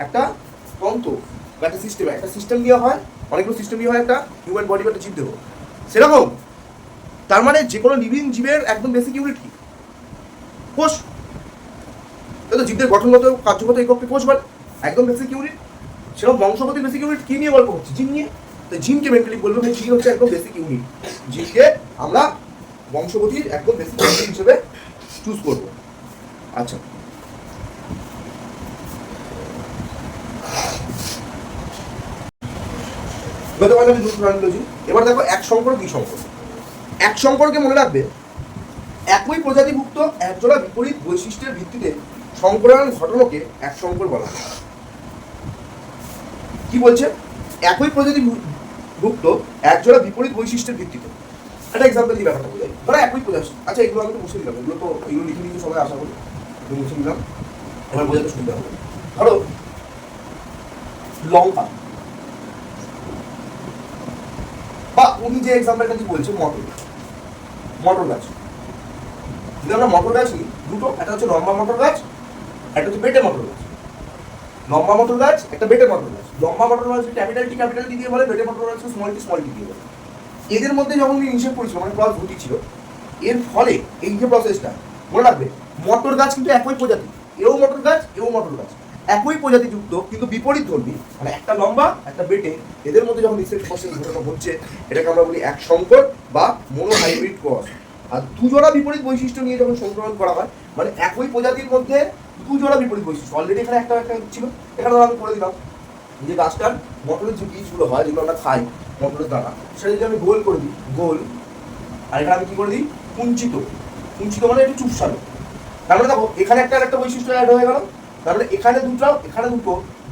একটা তন্ত্র বা একটা সিস্টেম নিয়ে হয় অনেকগুলো সিস্টেম নিয়ে হয় একটা হিউম্যান বডি বা একটা জীবদেহ। সেরকম তার মানে যে কোনো লিভিং জীবের একদম বেসিক ইউনিট কি? কোষ। তো জীবদের গঠনগত কার্যগত এককে কোষ বলে, একদম বেসিক ইউনিট। সেরকম বংশগতির বেসিক ইউনিট কি নিয়ে গল্প করছি? জিন নিয়ে। তো জিনকে মেন্টালি বলবো যে জিন হচ্ছে একদম বেসিক ইউনিট, জিনকে আমরা বংশগতির একদম বেসিক ইউনিট হিসেবে চুজ করবো। আচ্ছা, এবার দেখো এক সংকর কি সংকর। এক সংকরকে মনে রাখবে একই প্রজাতিভুক্ত একজোড়া বিপরীত বৈশিষ্ট্যের ভিত্তিতে সংকরায়ন ঘটনাকে এক সংকর বলা হয়। কি বলছে? একই প্রজাতিভুক্ত একজোড়া বিপরীত বৈশিষ্ট্যের ভিত্তিতে। একটা এক্সাম্পল দিয়ে ব্যাপারটা বোঝাই। ধরো একই প্রজাতি, আচ্ছা এগুলো আমি তো মুছে দিলাম, এগুলো লিখে নিতে সবাই আশা করি, একটু মুছে দিলাম, এবার বোঝাতে সুবিধা হবে। ধরো লঙ্কা, বা উনি যে এক্সাম্পলটা কি বলছে মটর গাছ। যদি আমরা মটর গাছ নিই দুটো, একটা হচ্ছে লম্বা মটর গাছ, একটা হচ্ছে বেটে মটর গাছ। লম্বা মটর গাছ একটা বেটে মটর গাছ। লম্বা মটর গাছ ক্যাপিটাল টি দিয়ে বলে, বেটে মটর গাছ স্মল টি দিয়ে বলে। এদের মধ্যে যখন নিষেধ করেছিল, মানে ক্রস ঘটিয়েছিল, এর ফলে এই যে প্রসেসটা মনে রাখবে, মটর গাছ কিন্তু একই প্রজাতি, এও মটর গাছ এও মটর গাছ, একই প্রজাতিযুক্ত কিন্তু বিপরীত ধর্মী, মানে একটা লম্বা একটা বেটে, এদের মধ্যে যখন রিসেক্স প্রসেস ঘটানো হচ্ছে এটাকে আমরা বলি এক সংকর বা মোনোহাইব্রিড ক্রস। আর দুজোড়া বিপরীত বৈশিষ্ট্য নিয়ে যখন সংক্রমণ করা হয়, মানে একই প্রজাতির মধ্যে দুজোড়া বিপরীত বৈশিষ্ট্য, অলরেডি এখানে একটা ছিল, এখানে আমি করে দিলাম যে গাছটার মটরের যে বীজগুলো হয় যেগুলো আমরা খাই, মটরের দানা, সেটা যদি আমি গোল করে দিই, গোল, আর এখানে আমি কি করে দিই কুঞ্চিত, কুঞ্চিত মানে একটু চুপসানো। তারপরে দেখো এখানে একটা বৈশিষ্ট্য অ্যাড হয়ে গেল, তারপরে এখানে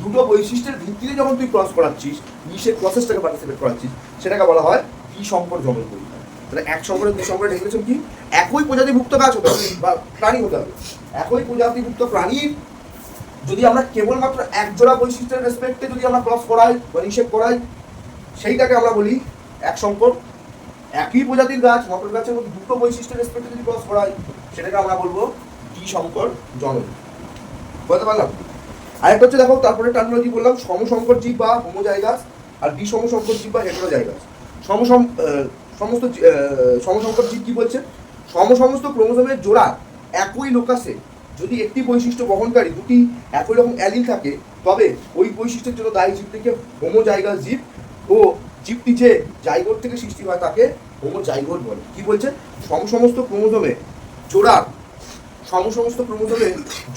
দুটো বৈশিষ্ট্যের ভিত্তিতে যখন তুই ক্রস করাচ্ছিস, নিষেধ প্রসেসটাকে পার্টিসিপেট করাচ্ছিস, সেটাকে বলা হয় দ্বিসংকর জনন পরীক্ষা। তাহলে এক সংকরের দ্বিসংকরের ডেফিনেশন কি? একই প্রজাতিভুক্ত গাছ হতে হবে বা প্রাণী হতে হবে, একই প্রজাতিভুক্ত প্রাণীর যদি আমরা কেবলমাত্র এক জোড়া বৈশিষ্ট্যের রেসপেক্টে যদি আমরা ক্রস করাই বা নিষেধ করাই, সেইটাকে আমরা বলি এক সংকর। একই প্রজাতির গাছ, মটর গাছের মধ্যে দুটো বৈশিষ্ট্যের রেসপেক্টে যদি ক্রস করাই, সেটাকে আমরা বলবো দ্বিসংকর জনন। বলতে পারলাম? আরেকটা হচ্ছে দেখো, তারপরে টার্মিনোলজি বললাম সমসংকর জীব বা হোমোজাইগাস, আর বিষমসংকর জীব বা হেটেরোজাইগাস। সমসংকর জীব কি বলছে? সমস্ত ক্রোমোজোমের জোড়া একই লোকাসে যদি একটি বৈশিষ্ট্য বহনকারী দুটি একই রকম অ্যালিল থাকে, তবে ওই বৈশিষ্ট্যের জন্য দায়ী জীবটিকে হোমোজাইগাস জীব, ও জীবটি যে জাইগোট থেকে সৃষ্টি হয় তাকে হোমোজাইগোট বলে। কি বলছে? সমস্ত ক্রোমোজোমে জোড়ার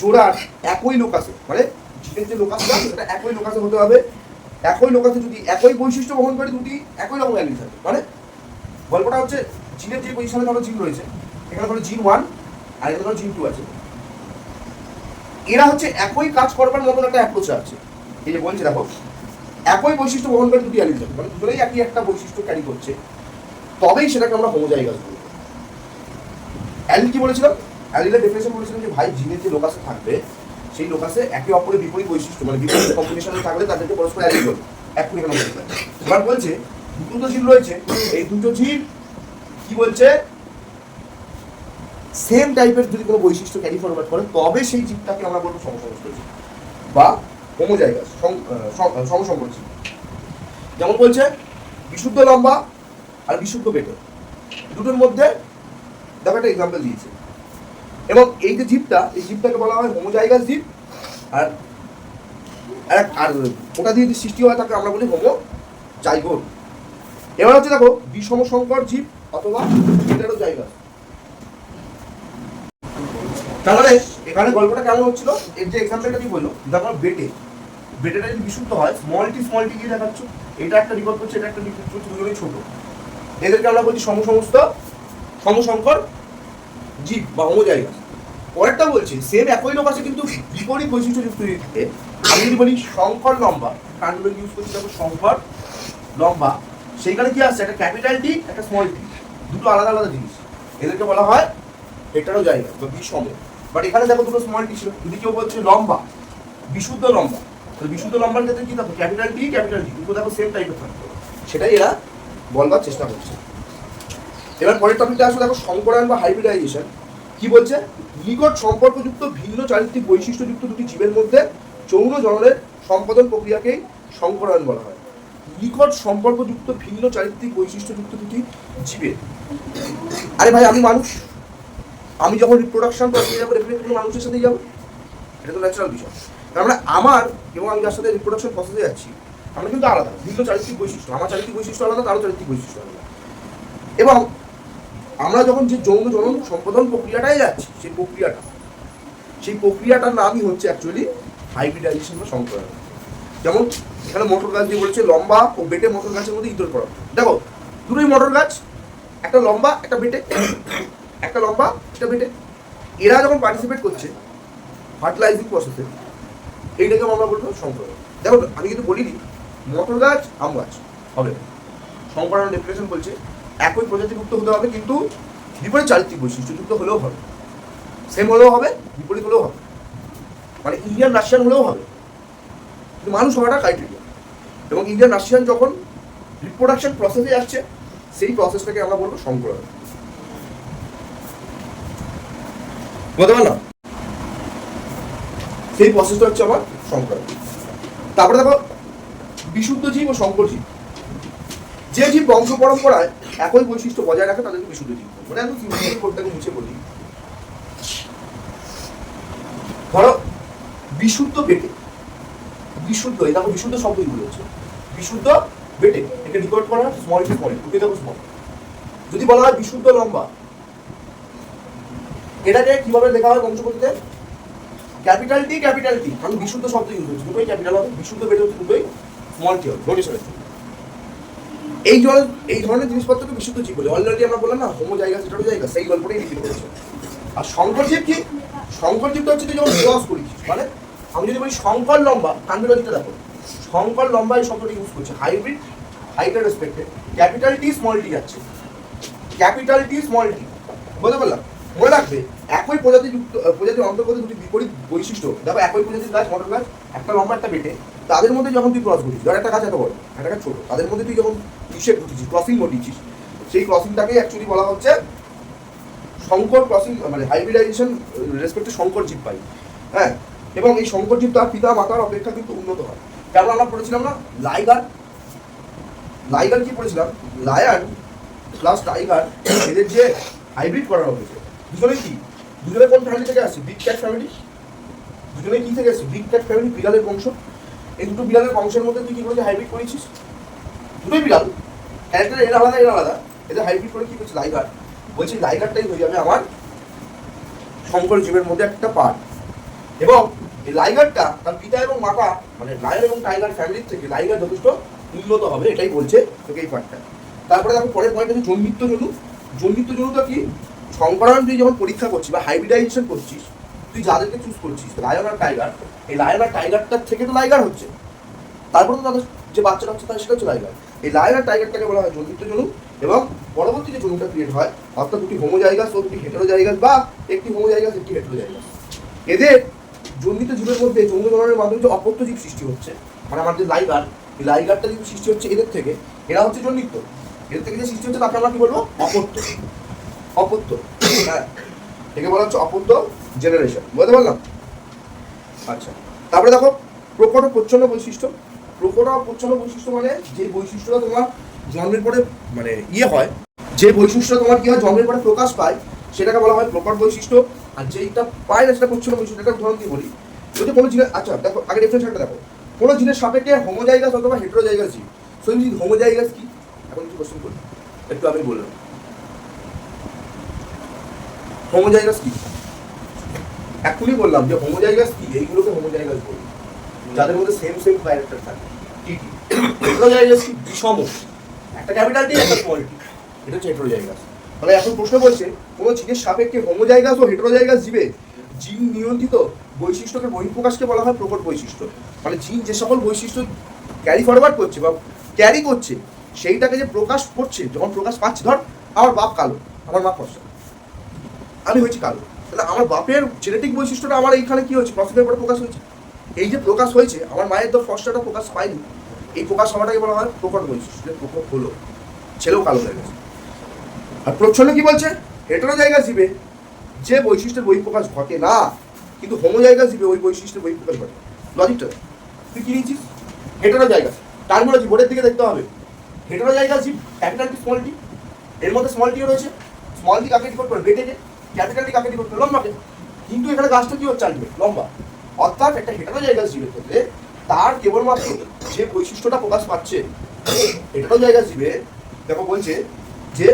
জোড়ার একই লোকাসে, মানে জিনের যে লোকাসটা সেটা একই লোকাসে হতে হবে, একই লোকাসে যদি একই বৈশিষ্ট্য বহনকারী দুটি একই রকম অ্যালিল থাকে। মানে গল্পটা হচ্ছে জিনের যে পজিশনে ধরো জিন রয়েছে, এখানে ধরো জিন 1 আর এখানে ধরো জিন 2 আছে, এরা হচ্ছে একই কাজ করবার মতন একটা অ্যাপ্রোচ আছে। এই যে বলছে দেখো একই বৈশিষ্ট্য বহনকারী দুটি অ্যালিল থাকে, মানে দুটোই একই একটা বৈশিষ্ট্য ক্যারি করছে, তবেই সেটাকে আমরা হোমোজাইগাস বলবো। অ্যালিল কি বলেছিলাম? অ্যালিলের ডেফিনেশন বলেছিলাম যে ভাই জিনের যে লোকাসে থাকবে সেই লোকাসে একে অপরের বিপরীত বৈশিষ্ট্য মানে বিপরীত কম্বিনেশনে থাকলে তাদেরকে পরস্পর অ্যালিল বলে। একই কেন বলতে পারে? এবার বলছে দুটো জিন রয়েছে, এই দুটো জিন কি বলছে সেম টাইপের যদি কোনো বৈশিষ্ট্য ক্যারি ফরওয়ার্ড করে, তবে সেই জীবটাকে আমরা বলবো সমসংকর জীব বা হোমোজাইগাস, সমসংকর জীব। যেমন বলছে বিশুদ্ধ লম্বা আর বিশুদ্ধ বেটে, দুটোর মধ্যে দেখো একটা এক্সাম্পল দিয়েছে, এবং এই যে জীবটা, এই জীবটাকে বলা হয় হোমোজাইগাস জীব, আর আর ওটা দিয়ে যে সৃষ্টি হয় তাকে আমরা বলি হোমোজাইগোট। এবার হচ্ছে দেখো বিষমসংকর জীব অথবা হেটেরোজাইগাস। তাহলে এখানে গল্পটা কেমন হচ্ছিল? এর যে এক্সাম্পলটা কি বললো, দেখো বেটেটা যদি বিশুদ্ধ হয়, স্মল টি দিয়ে দেখাচ্ছ, এটা একটা রিপোর্ট করছে, এটা একটা রিপোর্ট করছে, দুজনেই ছোট, এদেরকে আমরা বলছি সমসংকর জীব বা হোমোজাইগাস। পরেরটা বলছে সেম একই লোক আছে কিন্তু বিপরীত বৈশিষ্ট্য যুক্ত দিতে, আমি যদি বলি সংকর লম্বা, কান্ডগুলো ইউজ করছি দেখো সংকর লম্বা, সেইখানে কি আসছে একটা ক্যাপিটাল টি একটা স্মল টি, দুটো আলাদা আলাদা জিনিস, এদেরকে বলা হয় হেটেরোজাইগাস বা বিষম। বাট এখানে দেখো দুটো স্মল টি ছিল, যদি কেউ বলছে লম্বা, বিশুদ্ধ লম্বা, তাহলে বিশুদ্ধ লম্বার ক্ষেত্রে কি থাকবে? ক্যাপিটাল টি দুটো দেখো সেম টাইপের থাকবে, সেটাই এরা বলবার চেষ্টা করছে। এবার পরের টপিকটা আসলে দেখো সংকরায়ন বা হাইব্রিডাইজেশন। কি বলছে? নিকট সম্পর্কযুক্ত ভিন্ন চারিত্রিক বৈশিষ্ট্যযুক্ত দুটি জীবের মধ্যে যৌন জননের সম্পাদন প্রক্রিয়াকেই সংকরায়ন বলা হয়। নিকট সম্পর্কযুক্ত ভিন্ন চারিত্রিক বৈশিষ্ট্যযুক্ত দুটি জীবের, আরে ভাই আমি মানুষ, আমি যখন রিপ্রোডাকশন প্রসেসে যাবো ডেফিনেটলি মানুষের সাথেই যাবো, এটা তো ন্যাচারাল বিষয়। তার মানে আমার এবং আমি যার সাথে রিপ্রোডাকশন প্রসেসে যাচ্ছি আমরা কিন্তু আলাদা, ভিন্ন চারিত্রিক বৈশিষ্ট্য, আমার চারিত্রিক বৈশিষ্ট্য আলাদা, তারও চারিত্রিক বৈশিষ্ট্য আলাদা। এবং আমরা যখন যে যৌন জনন সম্পাদন প্রক্রিয়াটাই যাচ্ছি, সেই প্রক্রিয়াটার নামই হচ্ছে অ্যাকচুয়ালি হাইব্রিডাইজেশন বা সংকরায়ন। যেমন এখানে মটর গাছ দিয়ে বলছে লম্বা ও বেটে মটর গাছের মধ্যে ইতর করা। দেখো দুটোই মটর গাছ, একটা লম্বা একটা বেটে, একটা লম্বা একটা বেটে, এরা যখন পার্টিসিপেট করছে ফার্টিলাইজিং প্রসেসে, এইটাকে আমরা বলবো সংকরায়ন। দেখো আমি কিন্তু বলিনি মটর গাছ আম গাছ হবে, সংকরায়ন ডেফিনেশন বলছে একই প্রজাতিভুক্ত হতে হবে কিন্তু বিপরীত চারিত্রিক বৈশিষ্ট্যযুক্ত হলেও হবে, সেম হলেও হবে, বিপরীত হলেও হবে, মানে ইন্ডিয়ান রাশিয়ান হলেও হবে, কিন্তু মানুষ হওয়াটা ক্রাইটেরিয়া। এবং ইন্ডিয়ান রাশিয়ান যখন রিপ্রোডাকশন প্রসেসে আসছে, সেই প্রসেসটাকে আমরা বলবো সংকরায়ন। বলতে পারলাম? সেই প্রসেসটা হচ্ছে আমার সংকরায়ন। তারপরে দেখো বিশুদ্ধ জীব ও সংকর জীব। যে জীব বংশ পরম্পরায় একই বৈশিষ্ট্য বজায় রাখে তাদেরকে বিশুদ্ধ জীব, মানে একদম সিম্পল কোডটাকে মুছে বলি। ধরো বিশুদ্ধ বেটে, বিশুদ্ধ, এই দেখো বিশুদ্ধ শব্দ ইউজ হচ্ছে, বিশুদ্ধ বেটে, একে ডিকোড করা হয় স্মল টি স্মল, ওকে দেখো স্মল। যদি বলা হয় বিশুদ্ধ লম্বা, এটাকে কিভাবে লেখা হয় বংশপতিতে? ক্যাপিটাল টি, কারণ বিশুদ্ধ শব্দ ইউজ হচ্ছে, দুটোই ক্যাপিটাল হবে, বিশুদ্ধ বেটে হচ্ছে দুটোই স্মল টি হবে, নোটেশনের জন্য। এই ধরনের জিনিসপত্রকে বিশুদ্ধ জীব বলে। অলরেডি আমরা বললাম না হোমোজাইগাস হেটেরোজাইগাস, সেই গল্পটাই লিখে পড়েছে। আর সংকর জীব কি? সংকর জীবটা হচ্ছে তুই যখন ক্রস করিস, মানে আমি যদি বলি সংকর লম্বা, কান্ডোলজিটা দেখো, সংকর লম্বা এই শব্দটা ইউজ করছে, হাইব্রিড হাইটের রেসপেক্টে ক্যাপিটাল টি স্মল টি যাচ্ছে, ক্যাপিটাল টি স্মল টি, বুঝতে পারলাম? মনে রাখবে একই প্রজাতির অন্তর্গত দুটি বিপরীত বৈশিষ্ট্য, দেখো একই প্রজাতির গাছ, মটর গাছ, একটা লম্বা একটা বেটে, তাদের মধ্যে যখন তুই ক্রস ঘটিস, ধর একটা গাছ এত বড় একটা গাছ ছোট, তাদের মধ্যে তুই যখন ইসে ঘটিছিস, ক্রসিং ঘটিছিস, সেই ক্রসিংটাকে অ্যাকচুয়ালি বলা হচ্ছে সংকর ক্রসিং, মানে হাইব্রিডাইজেশন রেসপেক্টে সংকর জীব পাই। হ্যাঁ, এবং এই সংকর জীব তার পিতা মাতার অপেক্ষা কিন্তু উন্নত হয়। কেমন আমরা পড়েছিলাম না লাইগার কি পড়েছিলাম, লায়ন প্লাস টাইগার, এদের যে হাইব্রিড করা হয়েছে, দুজনে কি, দুজনে কোন ফ্যামিলি থেকে আসছে? Big cat family. দুজনে কি থেকে আসছে? বিগ ক্যাট ফ্যামিলি, বিড়ালের বংশ। এই দুটো বিড়ালের বংশের মধ্যে তুই কি করেছিস? হাইব্রিড করেছিস, দুটোই বিড়াল, ক্যারেক্টার এর আলাদা, এদের হাইব্রিড করে কি করছে? লাইগার। বলছি লাইগারটাই হয়ে যাবে আমার সংকর জীবের মধ্যে একটা পার্ট। এবং এই লাইগারটা তার পিতা এবং মাতা, মানে লায়ন এবং টাইগার ফ্যামিলির থেকে লাইগার যথেষ্ট উন্নত হবে, এটাই বলছে তোকে এই পার্টটা। তারপরে দেখো পরের পয়েন্ট আছে জন্মিত্ব জনু। জন্মিত্ব জনুটা কি? সংকরায়ন তুই যখন পরীক্ষা করছিস বা হাইব্রিডাইজেশন করছিস, তুই যাদেরকে চুজ করছিস লায়ন আর টাইগার, এই লায়ন আর টাইগারটার থেকে তো লাইগার হচ্ছে, তারপরে তো তাদের যে বাচ্চাটা হচ্ছে তার সেটা হচ্ছে লাইগার। এই লায়ন আর টাইগারটাকে বলা হয় জন্মিত্ব জনু। এবং পরবর্তী যে জনুটা ক্রিয়েট হয়, অর্থাৎ দুটি হোমোজাইগাস ও দুটি হেটেরোজাইগাস, বা একটি হোমোজাইগাস একটি হেটেরোজাইগাস, এদের জন্মিত জীবের মধ্যে যৌন জননের মাধ্যমে যে অপত্য জীব সৃষ্টি হচ্ছে, মানে আমাদের লাইগার, এই লাইগারটা যদি সৃষ্টি হচ্ছে এদের থেকে, এরা হচ্ছে জন্মিত, এদের থেকে যে সৃষ্টি হচ্ছে তাকে আমরা কি বলবো? অপত্য। হ্যাঁ, একে বলা হচ্ছে অপত্য জেনারেশন, বুঝতে পারলাম? আচ্ছা, তারপরে দেখো প্রকট ও প্রচ্ছন্ন বৈশিষ্ট্য। প্রকট ও প্রচ্ছন্ন বৈশিষ্ট্য মানে যে বৈশিষ্ট্যটা তোমার জন্মের পরে মানে হয়, যে বৈশিষ্ট্য তোমার কি হয় জন্মের পরে প্রকাশ পায়, সেটাকে বলা হয় প্রকট বৈশিষ্ট্য। আর যেইটা পায় না সেটা প্রচ্ছন্ন বৈশিষ্ট্য। একটা উদাহরণ দিয়ে বলি, যদি কোনো জিনিস, আচ্ছা দেখো আগে ডেফিনেশনটা দেখো, কোনো জিনিস সাপেক্ষে হোমোজাইগাস অথবা হেটেরোজাইগাস জীব। সো এই হোমোজাইগাস কি, এখন একটু কোশ্চেন করি, একটু আমি বললাম হোমোজাইগাস কি, এখনই বললাম যে হোমোজাইগাস কি, এইগুলোকে হোমোজাইগাস বলি, যাদের মধ্যে সেম ক্যারেক্টার থাকে। হেটেরোজাইগাস কি? বিষম, একটা ক্যাপিটাল টি একটা স্মল টি, এটা হচ্ছে হেটেরোজাইগাস। তাহলে এখন প্রশ্ন বলছে কোনো জিনিস সাপেক্ষে হোমোজাইগাস ও হেটেরোজাইগাস জীবে জিন নিয়ন্ত্রিত বৈশিষ্ট্যকে বহিঃপ্রকাশকে বলা হয় প্রকট বৈশিষ্ট্য। মানে জিন যে সকল বৈশিষ্ট্য ক্যারি ফরওয়ার্ড করছে বা ক্যারি করছে, সেইটাকে যে প্রকাশ করছে, যখন প্রকাশ পাচ্ছে, ধর আমার বাপ কালো, আমার মা ফর্সা, আমি হয়েছি কালো, তাহলে আমার বাপের জেনেটিক বৈশিষ্ট্যটা আমার এইখানে কি হয়েছে? প্রসেসের পরে প্রকাশ হয়েছে। এই যে প্রকাশ হয়েছে, আমার মায়ের তো ফর্সাটা প্রকাশ পায়নি, এই প্রকাশ হওয়াটাকে বলা হয় প্রকট বৈশিষ্ট্য, প্রকট হলো, ছেলেও কালো হয়ে গেছে। আর প্রচ্ছন্ন কি বলছে? হেটেরোজাইগাস জীবে যে বৈশিষ্ট্যের বহিঃপ্রকাশ ঘটে না, কিন্তু হোমোজাইগাস জীবে ওই বৈশিষ্ট্যের বহিঃপ্রকাশ ঘটে। লজিকটা তুই কি নিয়েছিস? হেটেরোজাইগাস, টার্মিনোলজি বোর্ডের দিকে দেখতে হবে। হেটেরোজাইগাস জীব, ক্যাপিটাল টি স্মল টি, এর মধ্যে স্মল টিও রয়েছে। স্মল টি কাকে ডিকোড করে? বেটেকে। ক্যাপিটাল টি কাকে ডিকোড করে? লম্বাকে। কিন্তু এখানে গাছটা কি হচ্ছে? আলটিমেট লম্বা। অর্থাৎ একটা হেটেরোজাইগাস জীবের ক্ষেত্রে তার কেবলমাত্র যে বৈশিষ্ট্যটা প্রকাশ পাচ্ছে, হেটেরোজাইগাস জীবে দেখো বলছে যে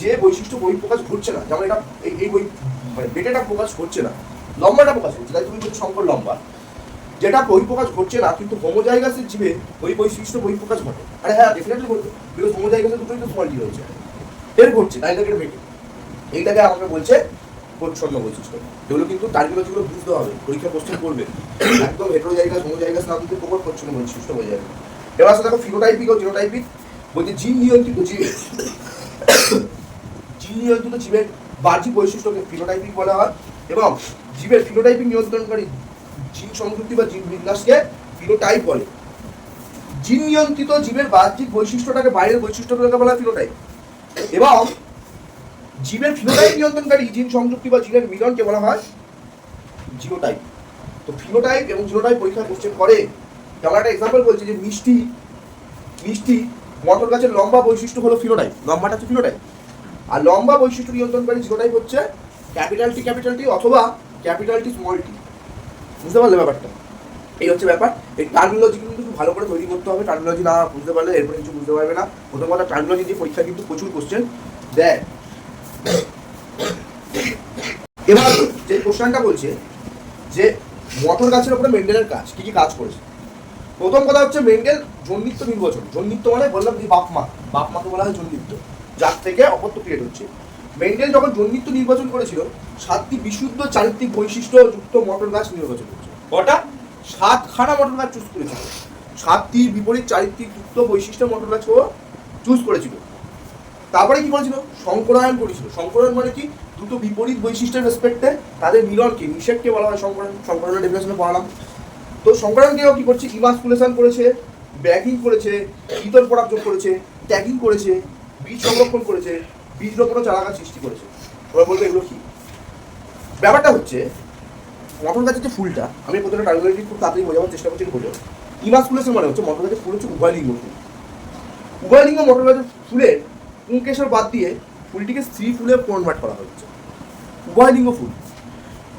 যে বৈশিষ্ট্য বহিঃপ্রকাশ ঘটছে না, যেমন এটা এই মানে বেটেটা প্রকাশ করছে না, লম্বাটা প্রকাশ করছে, তাই তুমি বলছো সংকর লম্বা, যেটা বহিঃপ্রকাশ ঘটছে না, কিন্তু হোমোজাইগাসের জীবে ওই বৈশিষ্ট্য বহিঃপ্রকাশ ঘটে। আরে হ্যাঁ, ডেফিনেটলি ঘটবে, বিকজ হোমোজাইগাসের দুটোই তো স্মল টি রয়েছে, এর ঘটছে, তাই তাকে বেটে। এইটাকে আমাকে বলছে প্রচ্ছন্ন বৈশিষ্ট্য। এগুলো কিন্তু টার্মিনোলজিগুলো বুঝতে হবে, পরীক্ষা কোশ্চেন করবে, একদম হেটেরোজাইগাস হোমোজাইগাস না দিতে প্রকট প্রচ্ছন্ন বৈশিষ্ট্য হয়ে যাবে। এবার আসলে দেখো ফিনোটাইপিক ও জিনোটাইপিক। বলছে জিন নিয়ন্ত্রিত জীবে, জিন নিয়ন্ত্রিত জীবের বাহ্যিক বৈশিষ্ট্যকে ফিনোটাইপিক বলা হয়, এবং জীবের ফিনোটাইপিক নিয়ন্ত্রণকারী জিন সংযুক্তি বা জিন বিন্যাসকে ফিনোটাইপ বলে। জিন নিয়ন্ত্রিত জীবের বাহ্যিক বৈশিষ্ট্যটাকে বাইরের বৈশিষ্ট্যগুলোকে বলা হয় ফিনোটাইপ, এবং জীবের ফিনোটাইপ নিয়ন্ত্রণকারী জিন সংযুক্তি বা জিনের মিলনকে বলা হয় জিনোটাইপ। তো ফিনোটাইপ এবং জিনোটাইপ পরীক্ষায় কোশ্চেন করে। যেমন একটা এক্সাম্পল বলছে যে মিষ্টি মটর গাছের লম্বা বৈশিষ্ট্য হলো ফিনোটাইপ, লম্বাটা হচ্ছে ফিনোটাইপ, আর লম্বা বৈশিষ্ট্য নিয়ন্ত্রণকারী জিনোটাইপ হচ্ছে ক্যাপিটাল টি অথবা ক্যাপিটাল টি স্মল টি। বুঝতে পারলে ব্যাপারটা? এই হচ্ছে ব্যাপার। এই টার্মিনোলজি কিন্তু খুব ভালো করে তৈরি করতে হবে, টার্মিনোলজি না বুঝতে পারলে এরপরে কিছু বুঝতে পারবে না। প্রথম কথা, টার্মিনোলজি দিয়ে পরীক্ষা কিন্তু প্রচুর কোশ্চেন দেয়। এবার যে কোশ্চেনটা বলছে যে মটর গাছের উপরে মেন্ডেলের কাজ, কি কি কাজ করেছে। প্রথম কথা হচ্ছে মেন্ডেল জন্মিত্ব নির্বাচন। জন্মিত্ব মানে বললাম যে বাপ মাকে বলা হয় জন্মিত্ব, যার থেকে অপত্য ক্রিয়েট হচ্ছে। মেন্ডেল যখন জন্মিত্ব নির্বাচন করেছিল, 7টি বিশুদ্ধ চারিত্রিক বৈশিষ্ট্য যুক্ত মটর গাছ নির্বাচন করেছিল। কটা? 7খানা মটর গাছ চুজ করেছিল। 7টি বিপরীত চারিত্রিক যুক্ত বৈশিষ্ট্য মটর গাছ চুজ করেছিল। তারপরে কি করেছিল? সংকরায়ন করেছিল। সংকরায়ন মানে কি? দুটো বিপরীত বৈশিষ্ট্যের রেসপেক্টে তাদের মিলনকে, নিষেধকে বলা হয় সংকরায়ন। সংকরায়নের ডেফিনেশনে পড়ালাম। তো সংকরায়নকেও কি করছে? ইমাসকুলেশন করেছে, ব্যাগিং করেছে, ইতর পরাগযোগ করেছে, ট্যাগিং করেছে, বীজ সংরক্ষণ করেছে, বীজ রোপণ ও চারাগাছ সৃষ্টি করেছে। ওরা বলতে এগুলো কি? ব্যাপারটা হচ্ছে মটর গাছের যে ফুলটা, আমি প্রথমে টার্মিনোলজি খুব তাড়াতাড়ি বোঝাবার চেষ্টা করছি। বোঝো, ইমাসকুলেশন মানে হচ্ছে মটর গাছের ফুল হচ্ছে উভয়লিঙ্গ ফুল। উভয়লিঙ্গ মটর গাছের ফুলের পুংকেশর বাদ দিয়ে ফুলটিকে স্ত্রী ফুলে কনভার্ট করা হচ্ছে। উভয়লিঙ্গ ফুল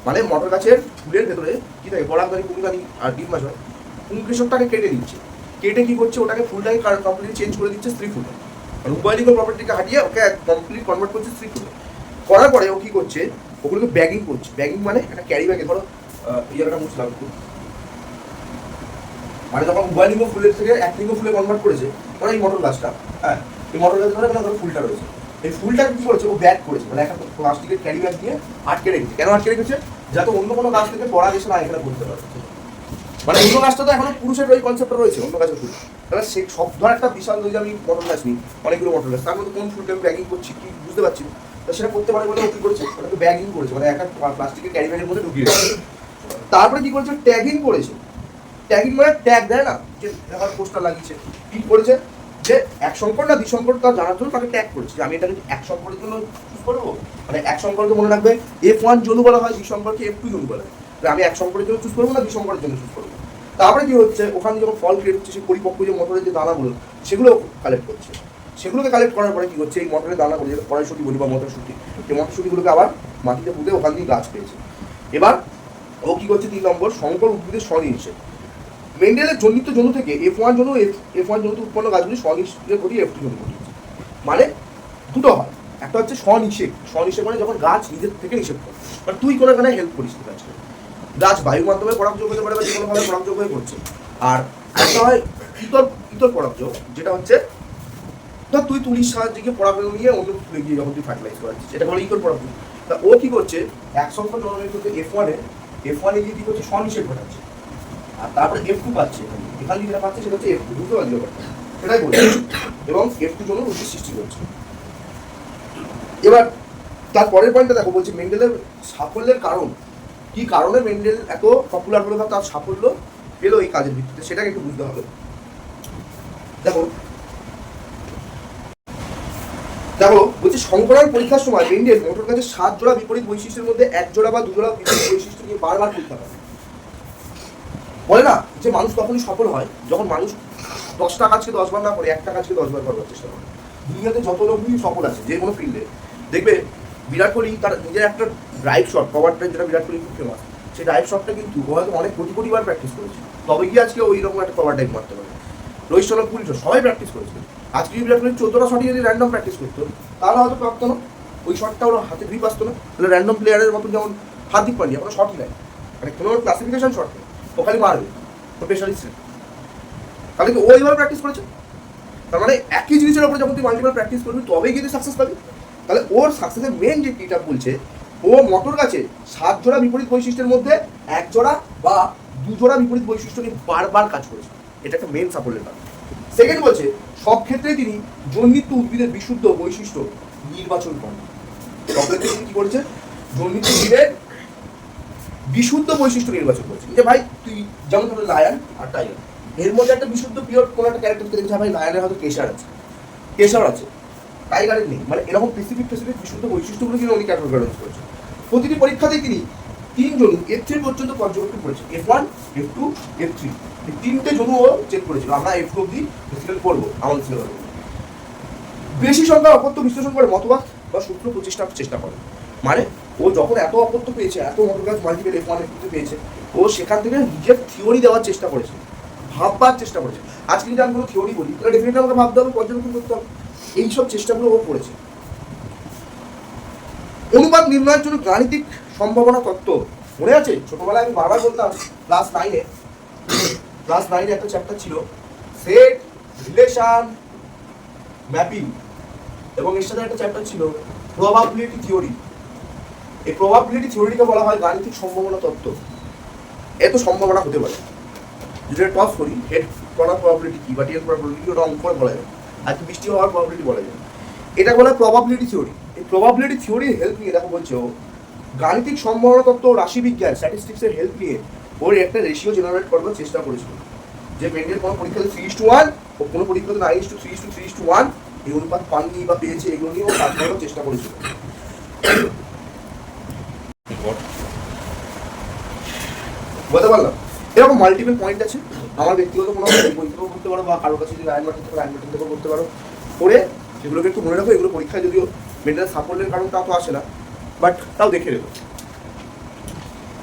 মানে মটর গাছের ফুলের ভেতরে কি থাকে? পরাগধানী, পুংধানী আর ডিম্বাশয়। পুংকেশরটাকে কেটে দিচ্ছে, কেটে কি করছে? ওটাকে ফুলটাকে কমপ্লিট চেঞ্জ করে দিচ্ছে স্ত্রী ফুলে। মানে উভয়লিঙ্গ প্রপার্টিকে হারিয়ে ওকে কমপ্লিট কনভার্ট করছে স্ত্রী ফুলে। করার পরে ও কি করছে? ওগুলোকে ব্যাগিং করছে। ব্যাগিং মানে একটা ক্যারি ব্যাগে, ধরো এই জায়গাটা মুছলাম একটু, মানে যখন উভয়লিঙ্গ ফুলের থেকে একলিঙ্গ ফুলে কনভার্ট করেছে, মানে এই মটর গাছটা, হ্যাঁ, এই মটর গাছ ধরে ধরো ফুলটা রয়েছে, এই ফুলটা কি করেছে? ও ব্যাগ করেছে, মানে একটা প্লাস্টিকের ক্যারি ব্যাগ দিয়ে আটকে রেখেছে। কেন আটকে রেখেছে? যাতে অন্য কোনো গাছ থেকে পরাগ এসে না এখানে করতে পারে। মানে অন্য গাছটা তো এখনো পুরুষের ওই কনসেপ্টটা রয়েছে, অন্য গাছের ফুল। তাহলে সে সব ধর একটা বিশাল, ওই যে আমি মটর গাছ নিই, অনেকগুলো মটর গাছ, তার মধ্যে কোন ফুলটা আমি ব্যাগিং করছি কি বুঝতে পারছি না। তো সেটা করতে পারে বলে ও কি করেছে? ওটাকে ব্যাগিং করেছে, মানে একটা প্লাস্টিকের ক্যারি ব্যাগের মধ্যে ঢুকিয়ে রেখেছে। তারপরে কি করেছে? ট্যাগিং করেছে। ট্যাগিং মানে ট্যাগ দেয় না, যে আমার পোস্টার লাগিয়েছে, কি করেছে? যে এক সংকর না দ্বিসংকর তা জানার জন্য তাকে ট্যাগ করেছে। আমি এটাকে এক সংকরের জন্য চুজ করবো, মানে এক সংকরকে মনে রাখবে F1 জনু বলা হয়, দ্বিসংকরকে F2 জনু বলা হয়। আমি এক সংকরের জন্য চুজ করবো না দ্বিসংকরের জন্য চুজ করবো। তারপরে কি হচ্ছে? ওখানে যখন ফল ক্রিয়েট হচ্ছে, সেই পরিপক্ক যে মটরের যে দানাগুলো, সেগুলো কালেক্ট করছে। সেগুলোকে কালেক্ট করার পরে কি হচ্ছে? এই মটরের দানাগুলো, যেটা কড়াইশুঁটি বলি বা মটরশুঁটি, এই মটরশুঁটিগুলোকে আবার মাটিতে পুঁতে ওখান দিয়ে গাছ পেয়েছে। এবার ও কি করছে? 3 নম্বর, সংকর উদ্ভিদের স্বনির্দেশ। মেন্ডেলের জন্মিত জনু থেকে F1 জনু, F1 জনুতে উৎপন্ন গাছগুলি স্বনিষেধ ঘটিয়ে F2 জনু ঘটিয়েছে। মানে দুটো হয়, একটা হচ্ছে স্বনিষেধ। স্বনিষেধ মানে যখন গাছ নিজের থেকে নিষেধ করে, মানে তুই কোনো এখানে হেল্প করিস না গাছকে। গাছ বায়ুর মাধ্যমে পরাগযোগ হতে পারে বা যে কোনোভাবে পরাগযোগ হয়ে করছে। আর একটা হয় ইতর ইতর পরাগযোগ, যেটা হচ্ছে ধর তুই তুলির সাহায্যে গিয়ে পরাগ নিয়ে অন্য ফুলে গিয়ে যখন তুই ফার্টিলাইজ করাচ্ছিস, এটা হলো ইতর পরাগযোগ। তা ও কি করছে? এক সংখ্যক জন্মের ক্ষেত্রে F1 এ গিয়ে কি করছে? স্বনিষেধ ঘটাচ্ছে। আর তারপরে F2 পাচ্ছে, এখানে যেটা পাচ্ছে সেটা হচ্ছে F2, বুঝতে পারলি ব্যাপারটা? সেটাই বলছে। এবং F2 জন্য উদ্ভিদ সৃষ্টি করছে। এবার তার পরের পয়েন্টটা দেখো, বলছে মেন্ডেলের সাফল্যের কারণ কি, কারণে মেন্ডেল এত পপুলার হলো বা তার সাফল্য পেলো এই কাজের ভিত্তিতে, সেটাকে একটু বুঝতে হবে। দেখো দেখো বলছে সংকরণ পরীক্ষার সময় মেন্ডেল মটর গাছের 7 জোড়া বিপরীত বৈশিষ্ট্যের মধ্যে 1 জোড়া বা 2 জোড়া বিপরীত বৈশিষ্ট্য নিয়ে বারবার পরীক্ষা করে। বলে না যে মানুষ তখনই সফল হয় যখন মানুষ 10টা কাজকে 10 বার না করে একটা কাজকে 10 বার করার চেষ্টা করে। দুনিয়াতে যত লোকই সফল আছে যে কোনো ফিল্ডে, দেখবে বিরাট কোহলি তার নিজের একটা ড্রাইভ শট, কভার ড্রাইভ, যেটা বিরাট কোহলি খুব ফেমাস, সেই ড্রাইভ শটটা কিন্তু ও হয়তো অনেক কোটি কোটি বার প্র্যাকটিস করেছে, তবে গিয়ে আজকে ওই রকম একটা কভার ড্রাইভ মারতে পারে। রোহিত শর্মা, পুরী সবাই প্র্যাকটিস করেছে। আজকে বিরাট কোহলি 14টা শটই যদি র্যান্ডম প্র্যাকটিস করতো, তাহলে হয়তো প্রাপ্ত না, ওই শটটা ওর হাতে গ্রিপ আসতো না। তাহলে র্যান্ডম প্লেয়ারের মতন, যেমন হার্দিক পান্ডিয়া, কোনো শটই নেয়, মানে কোনো ক্লাসিফিকেশন শট নেই, ও খালি মারবে, স্পেশালিস্ট। তাহলে কি ও এইভাবে প্র্যাকটিস করেছে? তার মানে একই জিনিসের উপরে যখন তুই মাল্টিপল প্র্যাকটিস করবি তবেই কিন্তু সাকসেস পাবি। তাহলে ওর সাকসেসের মেন যে কিটা বলছে, ও মটর গাছে 7 জোড়া বিপরীত বৈশিষ্ট্যের মধ্যে 1 জোড়া বা 2 জোড়া বিপরীত বৈশিষ্ট্য নিয়ে বারবার কাজ করেছে। এটা একটা মেন সাফল্যের কারণ। সেকেন্ড বলছে, সব ক্ষেত্রেই তিনি জন্মিত উদ্ভিদের বিশুদ্ধ বৈশিষ্ট্য নির্বাচন করেন। সব ক্ষেত্রে তিনি কি করেছে? জন্মিত উদ্ভিদের বিশুদ্ধ বৈশিষ্ট্য নির্বাচন করেছে। যে ভাই তুই যেমন ধরো লায়ন আর টাইগার, এর মধ্যে একটা বিশুদ্ধ পিওর কোনো একটা ক্যারেক্টারকে দেখেছে, ভাই লায়নের হয়তো কেশর আছে, টাইগারের নেই, মানে এরকম স্পেসিফিক বিশুদ্ধ বৈশিষ্ট্যগুলো কিন্তু উনি ক্যাটাগরাইজ করেছেন। প্রতিটি পরীক্ষাতেই তিনি 3 জনু F3 পর্যন্ত পর্যবেক্ষণ করেছেন। F1, F2, F3 এই 3টে জনুও চেক করেছিল। আমরা F2 অব্দি বেসিক্যালি করবো আমাদের সিলেবাসে। বেশি সংখ্যার অপত্য বিশ্লেষণ করে মতবাদ বা সূত্র প্রতিষ্ঠার চেষ্টা করে। মানে ও যখন এত অপত্য পেয়েছে, এত মটর গাছ মাল্টিপল F1 F2 পেয়েছে, ও সেখান থেকে নিজের থিওরি দেওয়ার চেষ্টা করেছে, ভাববার চেষ্টা করেছে। আজকে যদি আমি কোনো থিওরি বলি তাহলে ডেফিনেটলি আমাকে ভাবতে হবে, পর্যবেক্ষণ করতে হবে। এইসব চেষ্টাগুলো ও করেছে। অনুপাত নির্ণয়ের জন্য গাণিতিক সম্ভাবনা তত্ত্ব মনে আছে? ছোটবেলায় আমি বারবার বলতাম, ক্লাস নাইনে একটা চ্যাপ্টার ছিল সেট, রিলেশন, ম্যাপিং, এবং এর সাথে একটা চ্যাপ্টার ছিল প্রবাবিলিটি থিওরি। এই প্রবাবিলিটি থিওরিকে বলা হয় গাণিতিক সম্ভাবনা তত্ত্ব। এত সম্ভাবনা হতে পারে যদি টস করি, হেড করার প্রবাবিলিটি কি বা টেন প্রবাবিলিটি, ওটা অঙ্ক করে বলা যায়। আজকে বৃষ্টি হওয়ার প্রবাবিলিটি বলা যায়, এটা বলা হয় প্রবাবিলিটি থিওরি। এই প্রবাবিলিটি থিওরির হেল্প নিয়ে দেখো বলছে ও গাণিতিক সম্ভাবনা তত্ত্ব, রাশিবিজ্ঞান, স্ট্যাটিস্টিক্সের হেল্প নিয়ে ওর একটা রেশিও জেনারেট করবার চেষ্টা করেছিল। যে মেন্ডেল কোনো পরীক্ষাতে 3:1 ও কোনো পরীক্ষাতে 9:3:3:1 এই অনুপাত পাননি বা পেয়েছে, এগুলো নিয়ে ও কাজ করার চেষ্টা করেছিল। বলতে পারলাম এরকম মাল্টিপল পয়েন্ট আছে। আমার ব্যক্তিগত কোনো বই থেকেও করতে পারো বা কারোর কাছে যদি আয়ন মার্টিন থেকেও করতে পারো, করে এগুলোকে একটু মনে রাখো। এগুলো পরীক্ষায় যদিও মেন্টাল সাপোর্টের কারণ তা তো আসে না, বাট তাও দেখে রেখো।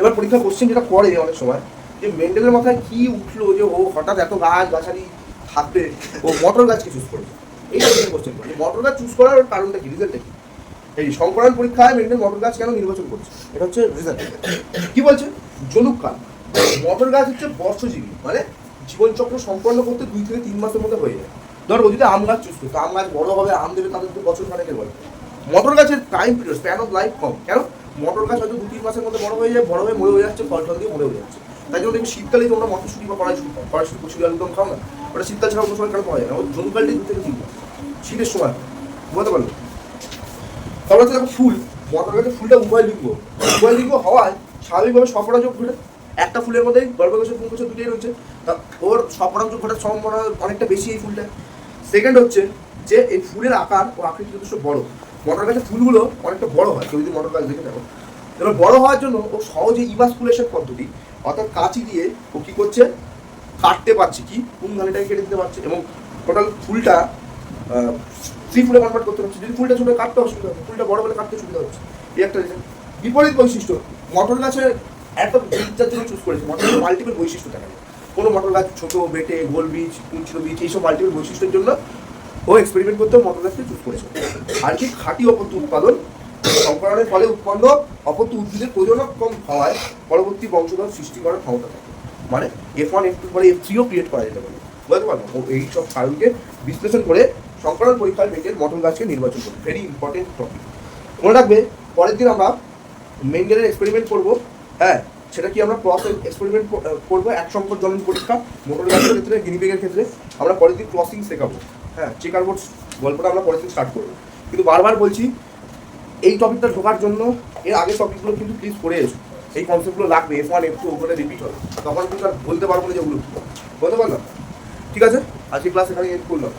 এবার পরীক্ষা কোশ্চেন যেটা করে অনেক সময়, যে মেন্ডেলের মাথায় কি উঠলো যে ও হঠাৎ এত গাছ গাছালি থাকবে ও মটর গাছকে চুজ করেছে। এইটা কোশ্চেন করে মটর গাছ চুজ করার কারণটা কি, রিজনটা কি? এই সংকলন পরীক্ষায় মেন্ডেল মটর গাছ কেন নির্বাচন করছে, এটা হচ্ছে রিজন। কি বলছে? জনুক কাল। মটর গাছ হচ্ছে বর্ষজীবী, মানে জীবনচক্র সম্পন্ন করতে 2 থেকে 3 মাসের মধ্যে হয়ে যায়। ধরো ও যদি আম গাছ চুজ করতো, আম গাছ বড় হবে, আম দেবে, তাদের তো বছর খানেকের বলে। মটর গাছের time period, span of life কম। কেন? মটর গাছ হয়তো 2-3 মাসের মধ্যে বড় হয়ে যায়, বড় হয়ে মরে যাচ্ছে, ফল টল দিয়ে মরে যাচ্ছে। তাই জন্য দেখবি শীতকালেই তোমরা মটরশুঁটি বা কড়াইশুঁটি কচুরি আলুদম খাও না, ওটা শীতকাল ছাড়া অন্য সময় কেন পাওয়া যায় না? ওর জনকালটি 2 থেকে 3 মাস, শীতের সময়। বুঝতে পারলো? তারপর হচ্ছে দেখো ফুল, মটর গাছের ফুলটা উভয় লিঙ্গ হওয়ায় স্বাভাবিকভাবে স্বপরাগযোগ ঘটে। একটা ফুলের মধ্যে গর্ভকোষের পুংকোষের দুটোই রয়েছে, ওর স্বপরাগযোগ ঘটার সম্ভাবনা অনেকটা বেশি এই ফুলটা। সেকেন্ড হচ্ছে যে এই ফুলের আকার ও আকৃতি যথেষ্ট বড়। মটর গাছের ফুলগুলো অনেকটা বড় হয়, কেউ যদি মটর গাছ দেখে থাকো। এবার বড় হওয়ার জন্য ও সহজে ইভাসকুলেশন পদ্ধতি, অর্থাৎ কাঁচি দিয়ে ও কী করছে, কাটতে পারছে, কি পুংধানিটাকে কেটে দিতে পারছে, এবং টোটাল ফুলটা 3 ফুলে কনভার্ট করতে পারছে। যদি ফুলটা ছোটো কাটতে অসুবিধা হচ্ছে, ফুলটা বড় বলে কাটতে সুবিধা হচ্ছে, এই একটা রিজন। বিপরীত বৈশিষ্ট্য, মটর গাছের একটা বীজটার জন্য চুজ করেছে। মটর গাছের মাল্টিপল বৈশিষ্ট্য থাকে, কোনো মটর গাছ ছোটো, বেটে, গোল বীজ, কুঞ্চিত বীজ, এইসব মাল্টিপল বৈশিষ্ট্যের জন্য ও এক্সপেরিমেন্ট করতেও মটর গাছকে চুজ করেছে। আর কি খাঁটি অপত্য উৎপাদন, সংকরণের ফলে উৎপন্ন অপত্য উদ্ভিদের প্রজনক কম হওয়ায় পরবর্তী বংশধর সৃষ্টি করার ক্ষমতা থাকে। মানে F1 F2 পরে F3ও ক্রিয়েট করা যেতে পারে। বুঝতে পারবো? ও এই সব কারণকে বিশ্লেষণ করে সংকরণ পরীক্ষায় মেন্ডেল মটর গাছকে নির্বাচন করবে। ভেরি ইম্পর্টেন্ট টপিক, মনে রাখবে। পরের দিন আমরা মেন্ডেলের এক্সপেরিমেন্ট করবো। হ্যাঁ, সেটা কি আমরা ক্রস এক্সপেরিমেন্ট করবো, এক সংকর জনন পরীক্ষা মোটর গাছের ক্ষেত্রে, গিনিপিগের ক্ষেত্রে। আমরা পরের দিন ক্রসিং শেখাবো। হ্যাঁ, চেকার বোর্ড গল্পটা আমরা পরের দিন স্টার্ট করবো। কিন্তু বারবার বলছি, এই টপিকটা ঢোকার জন্য এর আগের টপিকগুলো কিন্তু প্লিজ পড়ে এসো। এই কনসেপ্টগুলো লাগবে, F1 F2 ওখানে রিপিট হবে, তখন কিন্তু আর বলতে পারবো না যে ওগুলো বলতে পারলাম। ঠিক আছে, আজকে ক্লাস এখানে এন্ড করলাম।